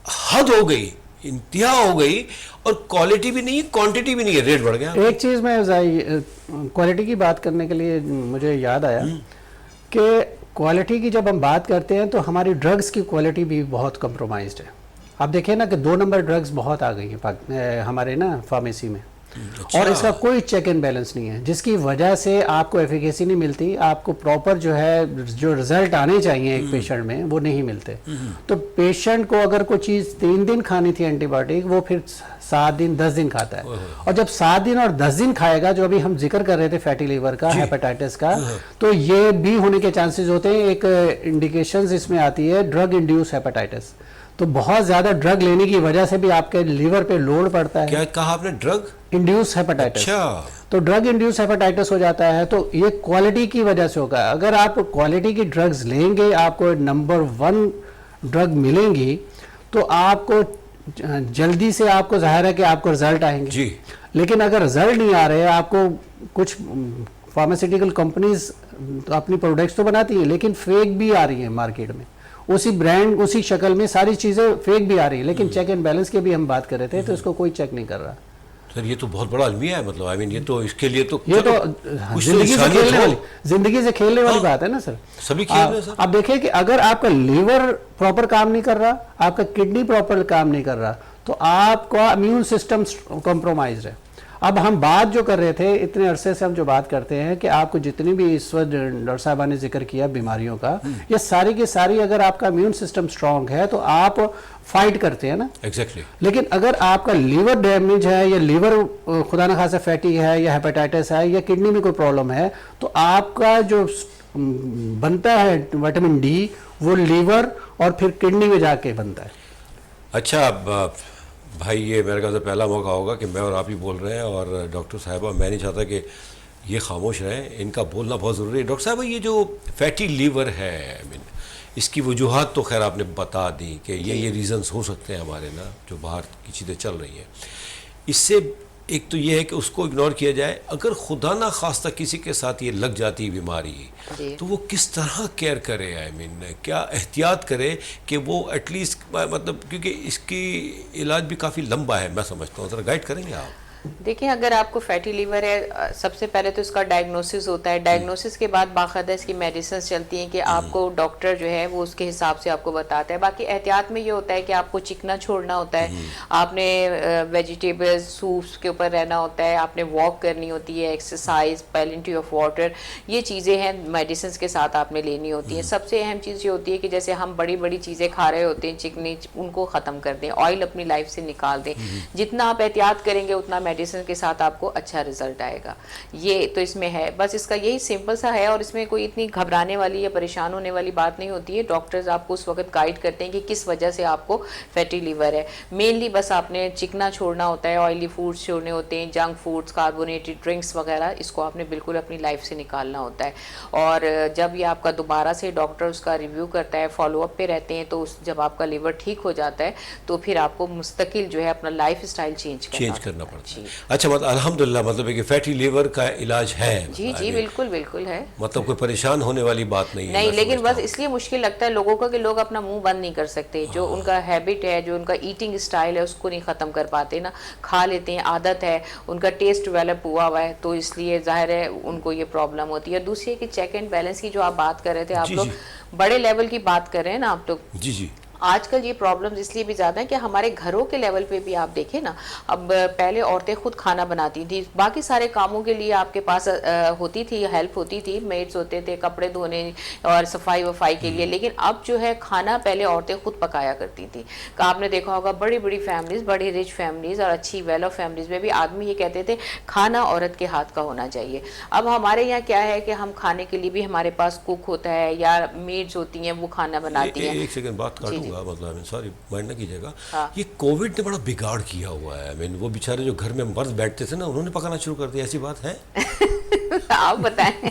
S1: حد ہو گئی, انتہا ہو گئی, اور کوالٹی بھی نہیں ہے کوانٹٹی بھی نہیں ہے, ریٹ بڑھ گیا.
S3: ایک چیز میں کوالٹی کی بات کرنے کے لیے مجھے یاد آیا کہ کوالٹی کی جب ہم بات کرتے ہیں تو ہماری ڈرگز کی کوالٹی بھی بہت کمپرومائزڈ ہے. آپ دیکھیں نا کہ 2 نمبر ڈرگز بہت آ گئی ہیں ہمارے نا فارمیسی میں, اور اس کا کوئی چیک اینڈ بیلنس نہیں ہے, جس کی وجہ سے آپ کو ایفیکیسی نہیں ملتی, آپ کو پراپر جو ہے جو رزلٹ آنے چاہیے ایک پیشنٹ میں وہ نہیں ملتے. تو پیشنٹ کو اگر کوئی چیز 3 دن کھانی تھی اینٹی بایوٹک, وہ پھر 7 دن 10 دن کھاتا ہے, اور جب 7 دن اور 10 دن کھائے گا, جو ابھی ہم ذکر کر رہے تھے فیٹی لیور کا, ہیپاٹائٹس کا, تو یہ بھی ہونے کے چانسز ہوتے ہیں. ایک انڈیکیشنز اس میں آتی ہے ڈرگ انڈیوس ہیپاٹائٹس. تو بہت زیادہ ڈرگ لینے کی وجہ سے بھی آپ کے لیور پہ لوڈ پڑتا ہے.
S1: کیا کہا آپ نے؟ Drug
S3: induce hepatitis. تو ڈرگ انڈیوس ہیپاٹائٹس ہو جاتا ہے. تو یہ کوالٹی کی وجہ سے ہوگا. اگر آپ کوالٹی کی ڈرگز لیں گے, آپ کو نمبر 1 ڈرگ ملیں گی, تو آپ کو جلدی سے آپ کو ظاہر ہے کہ آپ کو رزلٹ آئیں گے. لیکن اگر رزلٹ نہیں آ رہے, آپ کو کچھ فارماسیوٹیکل کمپنیز اپنی پروڈکٹس تو بناتی ہیں, لیکن فیک بھی آ رہی ہیں مارکیٹ میں, اسی برانڈ اسی شکل میں ساری چیزیں فیک بھی آ رہی ہیں. لیکن چیک اینڈ بیلنس کی بھی ہم بات کر رہے تھے, تو اس کو کوئی چیک نہیں کر رہا.
S1: سر یہ تو بہت بڑا المیہ ہے, مطلب یہ تو اس کے لیے تو
S3: یہ تو زندگی سے کھیلنے والی بات ہے نا سر.
S1: سبھی کھیل رہے ہیں سر.
S3: آپ دیکھیں کہ اگر آپ کا لیور پراپر کام نہیں کر رہا, آپ کا کڈنی پراپر کام نہیں کر رہا, تو آپ کا امیون سسٹم کمپرومائزڈ ہے. اب ہم بات جو کر رہے تھے, اتنے عرصے سے ہم جو بات کرتے ہیں کہ آپ کو جتنی بھی اس وقت ڈاکٹر صاحبہ نے ذکر کیا بیماریوں کا, یہ ساری کی ساری اگر آپ کا امیون سسٹم سٹرونگ ہے تو آپ فائٹ کرتے ہیں نا.
S1: ایگزیکٹلی.
S3: لیکن اگر آپ کا لیور ڈیمیج ہے, یا لیور خدا نخواستہ فیٹی ہے, یا ہیپاٹائٹس ہے, یا کڈنی میں کوئی پرابلم ہے, تو آپ کا جو بنتا ہے وٹامن ڈی وہ لیور اور پھر کڈنی میں جا کے بنتا ہے.
S1: اچھا بھائی, یہ میرے خیال سے پہلا موقع ہوگا کہ میں اور آپ ہی بول رہے ہیں, اور ڈاکٹر صاحبہ میں نہیں چاہتا کہ یہ خاموش رہیں, ان کا بولنا بہت ضروری ہے. ڈاکٹر صاحبہ, یہ جو فیٹی لیور ہے, اس کی وجوہات تو خیر آپ نے بتا دی کہ یہ ریزنز ہو سکتے ہیں ہمارے نا, جو باہر کی چیزیں چل رہی ہیں. اس سے ایک تو یہ ہے کہ اس کو اگنور کیا جائے. اگر خدا نہ خواستہ کسی کے ساتھ یہ لگ جاتی ہے بیماری, تو وہ کس طرح کیئر کرے, کیا احتیاط کرے کہ وہ ایٹ لیسٹ, مطلب کیونکہ اس کی علاج بھی کافی لمبا ہے میں سمجھتا ہوں, ذرا گائیڈ کریں گے آپ؟
S2: دیکھیں, اگر آپ کو فیٹی لیور ہے, سب سے پہلے تو اس کا ڈائگنوسس ہوتا ہے. ڈائگنوسس کے بعد باقاعدہ اس کی میڈیسنس چلتی ہیں کہ آپ کو ڈاکٹر جو ہے وہ اس کے حساب سے آپ کو بتاتا ہے. باقی احتیاط میں یہ ہوتا ہے کہ آپ کو چکنا چھوڑنا ہوتا ہے, آپ نے ویجیٹیبلز سوپس کے اوپر رہنا ہوتا ہے, آپ نے واک کرنی ہوتی ہے, ایکسرسائز, پیلنٹی آف واٹر, یہ چیزیں ہیں میڈیسنس کے ساتھ آپ نے لینی ہوتی ہیں. سب سے اہم چیز یہ ہوتی ہے کہ جیسے ہم بڑی بڑی چیزیں کھا رہے ہوتے ہیں, چکنی, ان کو ختم کر دیں, آئل اپنی لائف سے نکال دیں. جتنا آپ احتیاط کریں گے اتنا میڈیسن کے ساتھ آپ کو اچھا رزلٹ آئے گا. یہ تو اس میں ہے, بس اس کا یہی سمپل سا ہے, اور اس میں کوئی اتنی گھبرانے والی یا پریشان ہونے والی بات نہیں ہوتی ہے. ڈاکٹرز آپ کو اس وقت گائیڈ کرتے ہیں کہ کس وجہ سے آپ کو فیٹی لیور ہے. مینلی بس آپ نے چکنا چھوڑنا ہوتا ہے, آئلی فوڈز چھوڑنے ہوتے ہیں, جنک فوڈز, کاربونیٹڈ ڈرنکس وغیرہ, اس کو آپ نے بالکل اپنی لائف سے نکالنا ہوتا ہے. اور جب یہ آپ کا دوبارہ سے ڈاکٹر اس کا ریویو کرتا ہے, فالو اپ پہ رہتے ہیں, تو جب آپ کا لیور ٹھیک ہو جاتا ہے تو پھر آپ کو مستقل جو ہے اپنا لائف اسٹائل چینج کرنا پڑتا ہے.
S1: اچھا, الحمدللہ, مطلب ہے کہ فیٹی لیور کا علاج ہے.
S2: جی جی بالکل بالکل ہے,
S1: مطلب کوئی پریشان ہونے والی بات نہیں ہے.
S2: لیکن بس اس لیے مشکل لگتا ہے لوگوں کو کہ لوگ اپنا منہ بند نہیں کر سکتے. جو ان کا ہیبٹ ہے, جو ان کا ایٹنگ اسٹائل ہے, اس کو نہیں ختم کر پاتے نا, کھا لیتے ہیں, عادت ہے, ان کا ٹیسٹ ڈیولپ ہوا ہوا ہے, تو اس لیے ظاہر ہے ان کو یہ پرابلم ہوتی ہے. دوسری کہ چیک اینڈ بیلنس کی جو آپ بات کر رہے تھے, آپ لوگ بڑے لیول کی بات کر رہے ہیں نا آپ لوگ.
S1: جی جی.
S2: آج کل یہ پرابلمز اس لیے بھی زیادہ ہیں کہ ہمارے گھروں کے لیول پہ بھی آپ دیکھیں نا, اب پہلے عورتیں خود کھانا بناتی تھیں, باقی سارے کاموں کے لیے آپ کے پاس ہوتی تھی, ہیلپ ہوتی تھی, میڈس ہوتے تھے کپڑے دھونے اور صفائی وفائی کے لیے. لیکن اب جو ہے کھانا پہلے عورتیں خود پکایا کرتی تھیں. آپ نے دیکھا ہوگا بڑی بڑی فیملیز, بڑی رچ فیملیز اور اچھی ویل آف فیملیز میں بھی آدمی یہ کہتے تھے کھانا عورت کے ہاتھ کا ہونا چاہیے. اب ہمارے یہاں کیا ہے کہ ہم کھانے کے لیے بھی ہمارے پاس کوک ہوتا ہے یا میڈز ہوتی ہیں, وہ کھانا بناتی ہیں.
S1: ایک سیکنڈ بات کاٹوں گا, مطلب سوری مائنڈ نہ کیجیے گا, یہ کووڈ نے بڑا بگاڑ کیا ہوا ہے. وہ بیچارے جو گھر میں مرد بیٹھتے تھے نا, انہوں نے پکانا شروع کر دیا, ایسی بات ہے؟
S2: آپ بتائیں.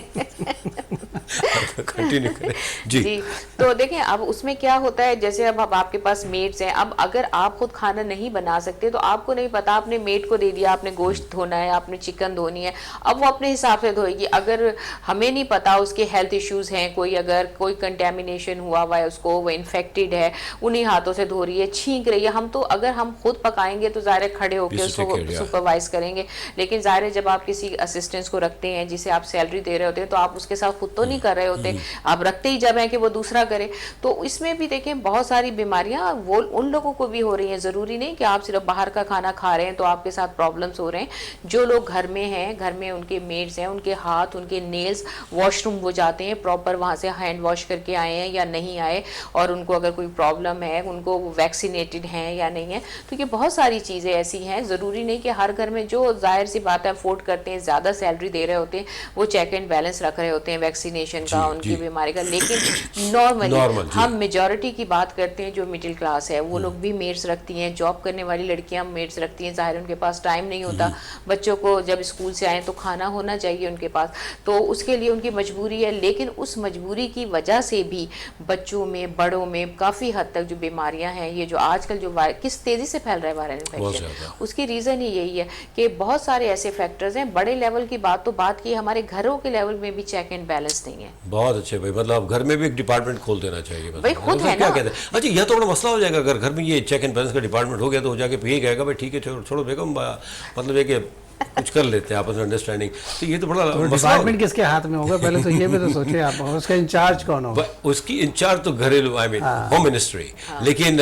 S1: کنٹینیو کریں. جی.
S2: تو دیکھیں اب اس میں کیا ہوتا ہے, جیسے اب آپ کے پاس میڈس ہیں, اب اگر آپ خود کھانا نہیں بنا سکتے تو آپ کو نہیں پتا, آپ نے میڈ کو دے دیا, آپ نے گوشت دھونا ہے, آپ نے چکن دھونی ہے, اب وہ اپنے حساب سے دھوئے گی. اگر ہمیں نہیں پتا اس کے ہیلتھ ایشوز ہیں, کوئی اگر کوئی کنٹیمینیشن ہوا ہوا ہے اس کو, وہ انفیکٹڈ ہے, انہی ہاتھوں سے دھو رہی ہے, چھینک رہی ہے, ہم تو اگر ہم خود پکائیں گے تو ظاہر کھڑے ہو کے اس کو سپروائز کریں گے. لیکن ظاہر جب آپ کسی اسسٹنس کو رکھتے ہیں جسے آپ سیلری دے رہے ہوتے ہیں, تو آپ اس کے ساتھ خود تو نہیں نہیں کر رہے ہوتے, آپ رکھتے ہی جب ہیں کہ وہ دوسرا کرے. تو اس میں بھی دیکھیں بہت ساری بیماریاں وہ ان لوگوں کو بھی ہو رہی ہیں. ضروری نہیں کہ آپ صرف باہر کا کھانا کھا رہے ہیں تو آپ کے ساتھ پرابلمس ہو رہے ہیں. جو لوگ گھر میں ہیں, گھر میں ان کے میڈس ہیں, ان کے ہاتھ, ان کے نیلز, واش روم وہ جاتے ہیں پراپر, وہاں سے ہینڈ واش کر کے آئے ہیں یا نہیں آئے, اور ان کو اگر کوئی پرابلم ہے, ان کو ویکسینیٹڈ ہیں یا نہیں ہے. تو یہ بہت ساری چیزیں ایسی ہیں. ضروری نہیں کہ ہر گھر میں جو ظاہر سی بات ہے افورڈ کرتے ہیں, زیادہ سیلری دے رہے ہوتے ہیں, وہ چیک اینڈ بیلنس رکھ رہے ہوتے ہیں ویکسینیشن کا, ان کی بیماری کا. لیکن نارملی ہم میجورٹی کی بات کرتے ہیں جو مڈل کلاس ہے, وہ لوگ بھی میڈس رکھتی ہیں. جاب کرنے والی لڑکیاں میڈس رکھتی ہیں. ظاہر ان کے پاس ٹائم نہیں ہوتا, بچوں کو جب اسکول سے آئیں تو کھانا ہونا چاہیے ان کے پاس, تو اس کے لیے ان کی مجبوری ہے. لیکن اس مجبوری کی وجہ سے بھی بچوں میں, بڑوں میں کافی حد تک جو بیماریاں ہیں, یہ جو آج کل جو کس تیزی سے پھیل رہا ہے وائرل انفیکشن, اس کی ریزن ہی یہی ہے کہ بہت سارے ایسے فیکٹرز ہیں. بڑے لیول کی بات تو بات کی, ہمارے گھروں کے لیول میں بھی چیک اینڈ بیلنس نہیں ہے.
S1: بہت اچھے بھائی, مطلب گھر میں بھی ایک ڈپارٹمنٹ کھول دینا چاہیے
S2: بھائی, خود ہے نا.
S1: اچھا یہ تو بڑا مسئلہ ہو جائے گا اگر گھر میں یہ چیک اینڈ بیلنس کا ڈپارٹمنٹ ہو گیا تو ہو جا کے یہ کہے گا بھائی ٹھیک ہے چھوڑو بیگم, مطلب یہ کہ کچھ کر لیتے ہیں آپس میں انڈرسٹینڈنگ. تو یہ تو بڑا
S3: ڈپارٹمنٹ کس کے ہاتھ میں ہوگا پہلے تو یہ بھی تو سوچیں آپ, اس کا انچارج کون ہوگا؟
S1: اس کی انچارج تو گھریلو ہوم منسٹری. لیکن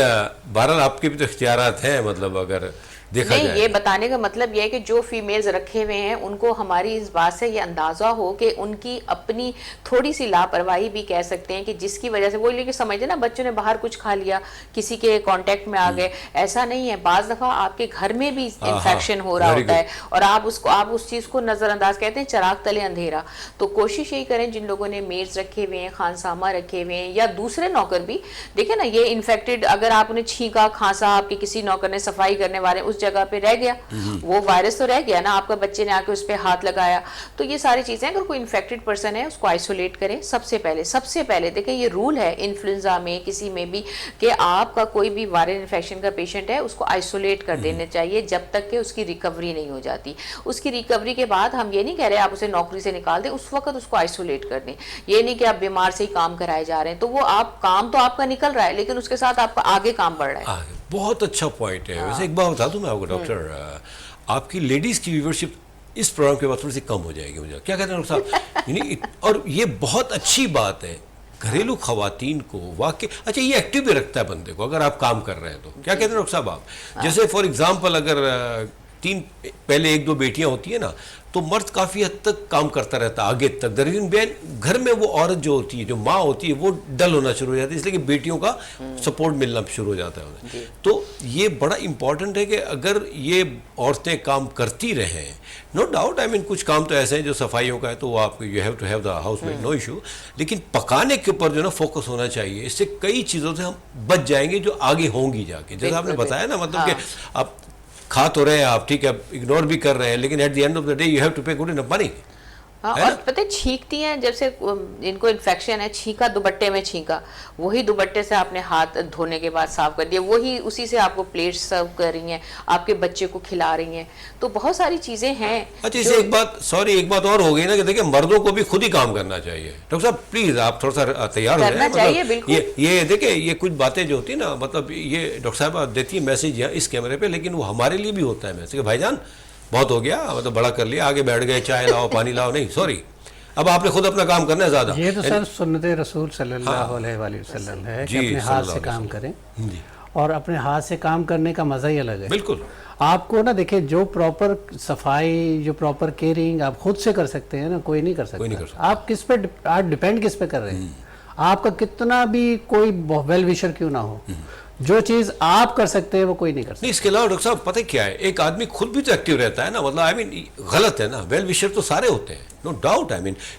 S1: بہرحال آپ کے بھی تو اختیارات ہیں, مطلب اگر دیکھا
S2: نہیں,
S1: جائے.
S2: یہ بتانے کا مطلب یہ ہے کہ جو فیمیلز رکھے ہوئے ہیں ان کو ہماری اس بات سے یہ اندازہ ہو کہ ان کی اپنی تھوڑی سی لاپرواہی بھی کہہ سکتے ہیں کہ جس کی وجہ سے وہ, لیکن سمجھتے نا بچوں نے باہر کچھ کھا لیا, کسی کے کانٹیکٹ میں آ گئے. ایسا نہیں ہے, بعض دفعہ آپ کے گھر میں بھی انفیکشن ہو رہا ہوتا ہے اور آپ اس چیز کو نظر انداز, کہتے ہیں چراغ تلے اندھیرا. تو کوشش یہی کریں جن لوگوں نے میڈز رکھے ہوئے ہیں, خانسامہ رکھے ہوئے ہیں, یا دوسرے نوکر بھی, دیکھیں نا یہ انفیکٹڈ, اگر آپ نے چھینکا کھانسا, آپ کے کسی نوکر نے صفائی کرنے والے اس جگہ پہ رہ گیا, وہ وائرس تو رہ گیا نا, آپ کا بچے نے آ کے اس پہ ہاتھ لگایا. تو یہ ساری چیزیں, اگر کوئی انفیکٹڈ پرسن ہے اس کو آئسولیٹ کریں. سب سے پہلے دیکھیں یہ رول ہے انفلوئنزا میں, کسی میں بھی, کہ آپ کا کوئی بھی وائرل انفیکشن کا پیشنٹ ہے اس کو آئسولیٹ کر دینا چاہیے جب تک کہ اس کی ریکوری نہیں ہو جاتی. اس کی ریکوری کے بعد ہم یہ نہیں کہہ رہے آپ اسے نوکری سے نکال دیں, اس وقت اس کو آئسولیٹ کر دیں. یہ نہیں کہ آپ بیمار سے ہی کام کرائے جا رہے ہیں, تو وہ آپ کام تو آپ کا نکل رہا ہے لیکن اس کے ساتھ آپ کا آگے کام بڑھ رہا ہے.
S1: بہت اچھا پوائنٹ ہے. ویسے ایک بات بتا دوں میں آپ کو ڈاکٹر, آپ کی لیڈیز کی ویورشپ اس پروگرام کے بعد تھوڑی سی کم ہو جائے گی. مجھے کیا کہتے ہیں ڈاکٹر صاحب, اور یہ بہت اچھی بات ہے گھریلو خواتین کو واقعی. اچھا یہ ایکٹیو بھی رکھتا ہے بندے کو اگر آپ کام کر رہے ہیں تو. کیا کہتے ہیں ڈاکٹر صاحب آپ, جیسے فار ایگزامپل اگر پہلے 1-2 بیٹیاں ہوتی ہیں نا, تو مرد کافی حد تک کام کرتا رہتا آگے تک. درمیان گھر میں وہ عورت جو ہوتی ہے, جو ماں ہوتی ہے, وہ ڈل ہونا شروع ہو جاتی ہے, اس لیے کہ بیٹیوں کا سپورٹ ملنا شروع ہو جاتا ہے انہیں. تو یہ بڑا امپورٹنٹ ہے کہ اگر یہ عورتیں کام کرتی رہیں, نو ڈاؤٹ کچھ کام تو ایسے ہیں جو صفائیوں کا ہے تو وہ آپ کو you have to have the house mate, no issue, لیکن پکانے کے اوپر جو نا فوکس ہونا چاہیے. اس سے کئی چیزوں سے ہم بچ جائیں گے جو آگے ہوں گی جا کے. جیسے آپ نے بتایا نا, مطلب کہ آپ کھا تو رہے ہیں آپ, ٹھیک ہے, اگنور بھی کر رہے ہیں, لیکن at the end of the day you have to pay good enough money.
S2: اور پتہ چھینکتی ہیں, جب سے ان کو انفیکشن ہے, چھینکا دوپٹے میں چھینکا, وہی دوپٹے سے آپ نے ہاتھ دھونے کے بعد صاف کر دیا, وہی اسی سے آپ کو پلیٹ سرو کر رہی ہیں, آپ کے بچے کو کھلا رہی ہیں. تو بہت ساری چیزیں ہیں.
S1: اچھا اسے ایک بات اور ہو گئی نا کہ دیکھیں مردوں کو بھی خود ہی کام کرنا چاہیے. ڈاکٹر صاحب پلیز آپ تھوڑا سا تیار ہو جائیں. یہ دیکھیں یہ کچھ باتیں جو ہوتی ہیں نا, مطلب یہ ڈاکٹر صاحب دیتی ہے میسج اس کیمرے پہ, لیکن وہ ہمارے لیے بھی ہوتا ہے میسج کہ بھائی جان بہت ہو گیا, مطلب بڑا کر لیا, آگے بیٹھ گئے, چائے لاؤ, پانی لاؤ, نہیں سوری, اب آپ نے خود اپنا کام کرنا ہے زیادہ.
S3: یہ تو سر سنت رسول صلی اللہ علیہ وآلہ وسلم ہے کہ اپنے ہاتھ سے کام کریں, اور اپنے ہاتھ سے کام کرنے کا مزہ ہی الگ ہے.
S1: بالکل.
S3: آپ کو نا دیکھیں جو پراپر صفائی, جو پراپر کیئرنگ آپ خود سے کر سکتے ہیں نا, کوئی نہیں کر سکتا. آپ کس پہ, آپ ڈیپینڈ کس پہ کر رہے ہیں. آپ کا کتنا بھی کوئی ویل وشر کیوں نہ ہو, جو چیز آپ کر سکتے ہیں وہ کوئی نہیں کر سکتا.
S1: اس کے علاوہ ڈاکٹر صاحب پتہ کیا ہے, ایک آدمی خود بھی تو ایکٹیو رہتا ہے نا, مطلب غلط ہے نا, ویل وشر تو سارے ہوتے ہیں, نو ڈاؤٹ.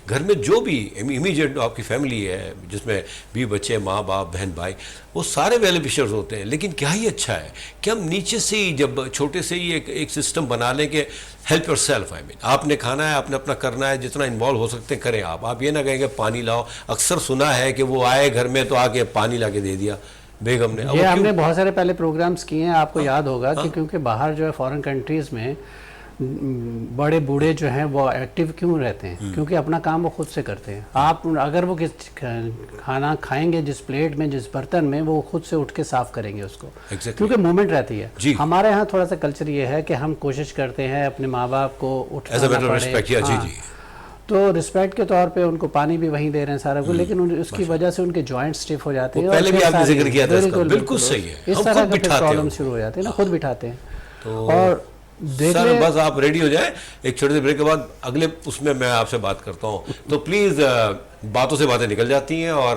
S1: گھر میں جو بھی امیجیٹ آپ کی فیملی ہے, جس میں بھی بچے, ماں باپ, بہن بھائی, وہ سارے ویل وشرز ہوتے ہیں. لیکن کیا ہی اچھا ہے کہ ہم نیچے سے ہی, جب چھوٹے سے ہی ایک سسٹم بنا لیں کہ ہیلپ یور سیلف. آپ نے کھانا ہے, آپ نے اپنا کرنا ہے, جتنا انوالو ہو سکتے ہیں کریں. آپ یہ نہ کہیں کہ پانی لاؤ. اکثر سنا ہے کہ وہ آئے گھر میں تو آ کے پانی لا کے دے دیا بیگم نے.
S3: یہ ہم نے بہت سارے پہلے پروگرامز کیے ہیں, آپ کو یاد ہوگا کہ کیونکہ باہر جو ہے فارن کنٹریز میں بڑے بوڑھے جو ہیں وہ ایکٹیو کیوں رہتے ہیں, کیونکہ اپنا کام وہ خود سے کرتے ہیں. آپ اگر وہ کھانا کھائیں گے جس پلیٹ میں, جس برتن میں, وہ خود سے اٹھ کے صاف کریں گے اس کو, کیونکہ مومنٹ رہتی ہے. ہمارے ہاں تھوڑا سا کلچر یہ ہے کہ ہم کوشش کرتے ہیں اپنے ماں باپ کو اٹھانا پڑے, تو رسپیکٹ کے طور پہ ان کو پانی بھی وہیں دے رہے ہیں سارا کو، لیکن اس کی وجہ سے ان کے جوائنٹ اسٹیف ہو جاتے ہیں.
S1: پہلے بھی آپ نے ذکر کیا تھا اس کا، بالکل صحیح ہے،
S3: اس طرح کے پرابلم شروع ہو جاتے ہیں نا، خود بٹھاتے ہیں. اور
S1: سر بس آپ ریڈی ہو جائیں، ایک چھوٹے سے بریک کے بعد اگلے اس میں آپ سے بات کرتا ہوں. تو پلیز باتوں سے باتیں نکل جاتی ہیں، اور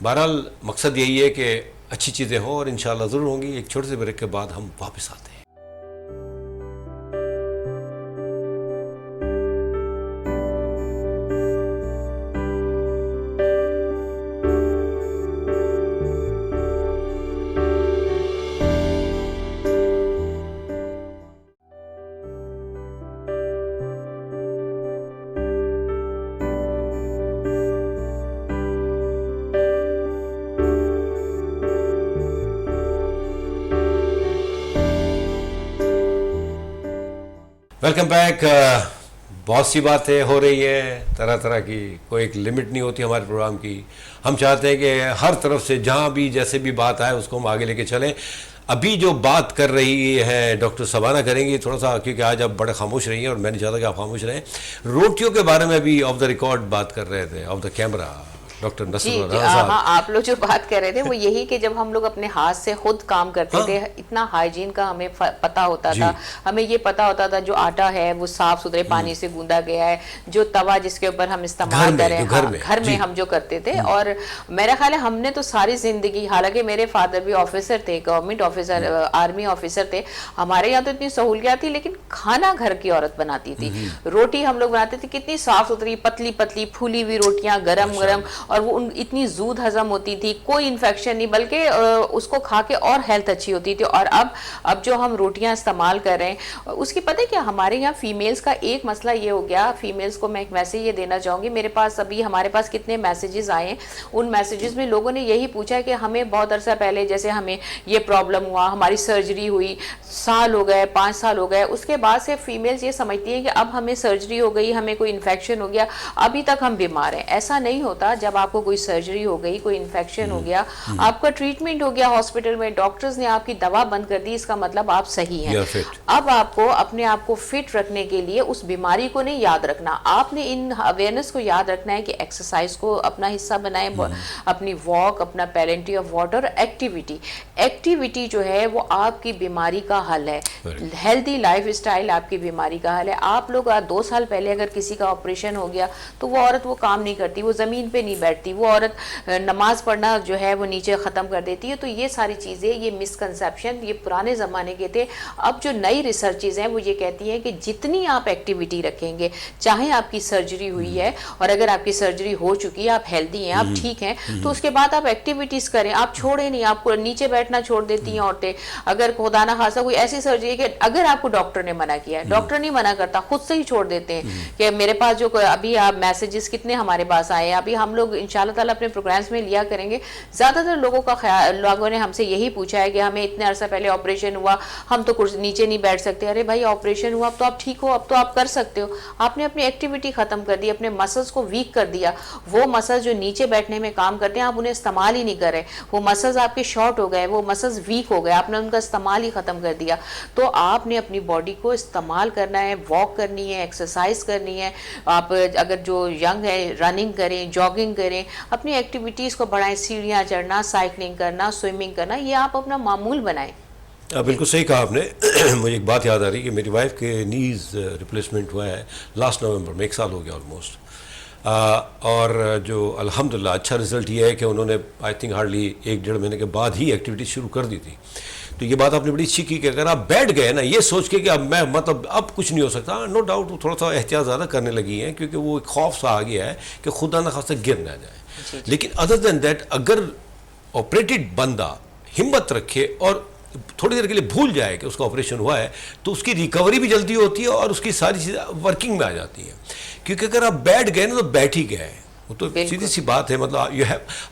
S1: بہرحال مقصد یہی ہے کہ اچھی چیزیں ہوں، اور انشاءاللہ ضرور ہوں گی. ایک چھوٹے سے بریک کے بعد ہم واپس آتے ہیں. Welcome back. بہت سی باتیں ہو رہی ہیں طرح طرح کی، کوئی ایک لمٹ نہیں ہوتی ہمارے پروگرام کی. ہم چاہتے ہیں کہ ہر طرف سے جہاں بھی جیسے بھی بات آئے اس کو ہم آگے لے کے چلیں. ابھی جو بات کر رہی ہے ڈاکٹر سبانہ کریں گی تھوڑا سا، کیونکہ آج آپ بڑے خاموش رہی ہیں اور میں نہیں چاہتا کہ آپ خاموش رہیں. روٹیوں کے بارے میں بھی آف دا ریکارڈ بات کر رہے تھے، آف دا کیمرہ، ڈاکٹر نصر
S2: ہاں آپ لوگ جو بات کر رہے تھے وہ یہی کہ جب ہم لوگ اپنے ہاتھ سے خود کام کرتے تھے، اتنا ہائیجین کا ہمیں پتا ہوتا تھا. ہمیں یہ پتا ہوتا تھا جو آٹا ہے وہ صاف ستھرے پانی سے گوندا گیا ہے، جو توا جس کے اوپر ہم استعمال کریں گھر میں ہم جو کرتے تھے. اور میرا خیال ہے ہم نے تو ساری زندگی، حالانکہ میرے فادر بھی آفیسر تھے، گورنمنٹ آفیسر، آرمی آفیسر تھے. ہمارے یہاں تو اتنی سہولیات تھی، لیکن کھانا گھر کی عورت بناتی تھی. روٹی ہم لوگ بناتے تھے کتنی صاف ستھری، پتلی پتلی پھولی ہوئی روٹیاں، گرم گرم، اور وہ اتنی زود ہضم ہوتی تھی، کوئی انفیکشن نہیں، بلکہ اس کو کھا کے اور ہیلتھ اچھی ہوتی تھی. اور اب جو ہم روٹیاں استعمال کر رہے ہیں، اس کی پتہ ہے کہ ہمارے یہاں فیمیلز کا ایک مسئلہ یہ ہو گیا. فیمیلز کو میں ایک میسیج یہ دینا چاہوں گی، میرے پاس ہمارے پاس کتنے میسیجز آئے ہیں، ان میسیجز میں لوگوں نے یہی پوچھا ہے کہ ہمیں بہت عرصہ پہلے جیسے ہمیں یہ پرابلم ہوا، ہماری سرجری ہوئی، سال ہو گئے، 5 سال ہو گئے، اس کے بعد سے فیمیلز یہ سمجھتی ہیں کہ اب ہمیں سرجری ہو گئی، ہمیں کوئی انفیکشن ہو گیا، ابھی تک ہم بیمار ہیں. ایسا نہیں ہوتا. جب آپ کو کوئی سرجری ہو گئی، کوئی انفیکشن ہو گیا، آپ کا ٹریٹمنٹ ہو گیا ہاسپٹل میں، ڈاکٹرز نے آپ کی دوا بند کر دی، اس کا مطلب آپ صحیح ہیں. اب آپ کو اپنے آپ کو فٹ رکھنے کے لیے اس بیماری کو نہیں یاد رکھنا، آپ نے ان اویئرنس کو یاد رکھنا ہے کہ ایکسرسائز کو اپنا حصہ بنائیں، اپنی واک، اپنا پیلنٹی آف واٹر، ایکٹیویٹی جو ہے وہ آپ کی بیماری کا حل ہے. ہیلدی لائف اسٹائل آپ کی بیماری کا حل ہے. آپ لوگ 2 سال پہلے اگر کسی کا آپریشن ہو گیا تو وہ عورت وہ کام نہیں کرتی، وہ زمین پہ نہیں بیٹھتی، وہ عورت نماز پڑھنا جو ہے وہ نیچے ختم کر دیتی ہے. تو یہ ساری چیزیں، یہ مسکنسیپشن یہ پرانے زمانے کے تھے. اب جو نئی ریسرچز ہیں وہ یہ کہتی ہیں کہ جتنی آپ ایکٹیویٹی رکھیں گے، چاہے آپ کی سرجری ہوئی ہے اور اگر آپ کی سرجری ہو چکی ہے، آپ ہیلدی ہیں، آپ ٹھیک ہیں، تو اس کے بعد آپ ایکٹیویٹیز کریں، آپ چھوڑیں نہیں. آپ کو نیچے بیٹھنا چھوڑ دیتی ہیں عورتیں. اگر خدا نہ خاصا کوئی ایسی سرجری ہے کہ اگر آپ کو ڈاکٹر نے منع کیا ہے، ڈاکٹر نہیں منع کرتا، خود سے ہی چھوڑ دیتے ہیں. کہ میرے پاس جو ابھی آپ میسیجز کتنے ہمارے پاس آئے ہیں، ابھی ہم لوگ انشاءاللہ تعالیٰ اپنے پروگرامز میں لیا کریں گے. زیادہ تر لوگوں نے ہم سے یہی پوچھا ہے کہ ہمیں اتنے عرصہ پہلے آپریشن ہوا، ہم تو نیچے نہیں بیٹھ سکتے. ارے بھائی آپریشن ہوا، اب تو آپ ٹھیک ہو، اب تو آپ کر سکتے ہو. آپ نے اپنی ایکٹیویٹی ختم کر دی، اپنے مسلز کو ویک کر دیا. وہ مسلز جو نیچے بیٹھنے میں کام کرتے ہیں آپ انہیں استعمال ہی نہیں کر رہے. وہ مسلز آپ کے شارٹ ہو گئے، وہ مسلز ویک ہو گئے، آپ نے ان کا استعمال ہی ختم کر دیا. تو آپ نے اپنی باڈی کو استعمال کرنا ہے، واک کرنی ہے، ایکسرسائز کرنی ہے. آپ اگر جو ینگ ہے رننگ کریں، جاگنگ کریں، اپنی ایکٹیویٹیز کو بڑھائیں، سیڑھیاں چڑھنا، سائیکلنگ کرنا، سوئمنگ کرنا، یہ آپ اپنا معمول بنائیں.
S1: بالکل صحیح کہا آپ نے. مجھے ایک بات یاد آ رہی کہ میری وائف کے نیز ریپلیسمنٹ ہوا ہے لاسٹ نومبر میں، 1 سال ہو گیا آلموسٹ. اور جو الحمدللہ اچھا رزلٹ یہ ہے کہ انہوں نے آئی تھنک ہارڈلی 1-1.5 مہینے کے بعد ہی ایکٹیویٹی شروع کر دی تھی. تو یہ بات آپ نے بڑی اچھی کی کہ اگر آپ بیٹھ گئے نا یہ سوچ کے کہ اب میں مطلب اب کچھ نہیں ہو سکتا، نو ڈاؤٹ وہ تھوڑا سا احتیاط زیادہ کرنے لگی ہیں کیونکہ وہ ایک خوف سا آ گیا ہے کہ خدا نہ خاصا گر نہ جائے. لیکن ادر دین دیٹ اگر آپریٹڈ بندہ ہمت رکھے اور تھوڑی دیر کے لیے بھول جائے کہ اس کا آپریشن ہوا ہے تو اس کی ریکوری بھی جلدی ہوتی ہے اور اس کی ساری چیزیں ورکنگ میں آ جاتی ہیں. کیونکہ اگر آپ بیٹھ گئے نا تو بیٹھ ہی گئے. وہ تو سیدھی سی بات ہے. مطلب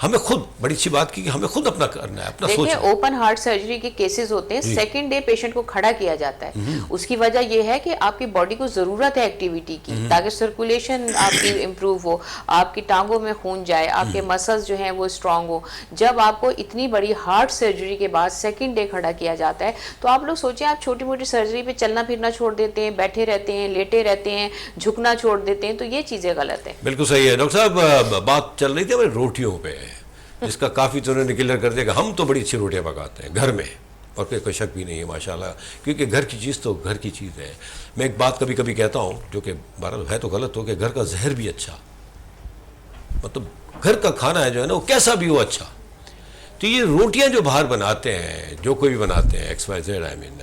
S1: ہمیں خود بڑی اچھی بات کی کہ ہمیں خود اپنا کرنا ہے, اپنا سوچنا.
S2: دیکھیں اوپن ہارٹ سرجری کے کیسز ہوتے ہیں, سیکنڈ ڈے پیشنٹ کو کھڑا کیا جاتا ہے. اس کی وجہ یہ ہے کہ آپ کی باڈی کو ضرورت ہے ایکٹیویٹی کی, تاکہ سرکولیشن آپ کی امپروو ہو, آپ کی ٹانگوں میں خون جائے, آپ کے مسلز جو ہیں وہ اسٹرانگ ہو. جب آپ کو اتنی بڑی ہارٹ سرجری کے بعد سیکنڈ ڈے کھڑا کیا جاتا ہے, تو آپ لوگ سوچیں آپ چھوٹی موٹی سرجری پہ چلنا پھرنا چھوڑ دیتے ہیں, بیٹھے رہتے ہیں, لیٹے رہتے ہیں, جھکنا چھوڑ دیتے ہیں, تو یہ چیزیں غلط ہیں.
S1: بالکل صحیح ہے. ڈاکٹر صاحب بات چل رہی تھی ہماری روٹیوں پہ, جس کا کافی تو انہوں نے کلیئر کر دیا کہ ہم تو بڑی اچھی روٹیاں پکاتے ہیں گھر میں, اور کوئی شک بھی نہیں ہے ماشاءاللہ, کیونکہ گھر کی چیز تو گھر کی چیز ہے. میں ایک بات کبھی کبھی کہتا ہوں جو کہ بہرحال ہے تو غلط ہو, کہ گھر کا زہر بھی اچھا, مطلب گھر کا کھانا ہے جو ہے نا وہ کیسا بھی ہو اچھا. تو یہ روٹیاں جو باہر بناتے ہیں, جو کوئی بھی بناتے ہیں XYZ آئی مین,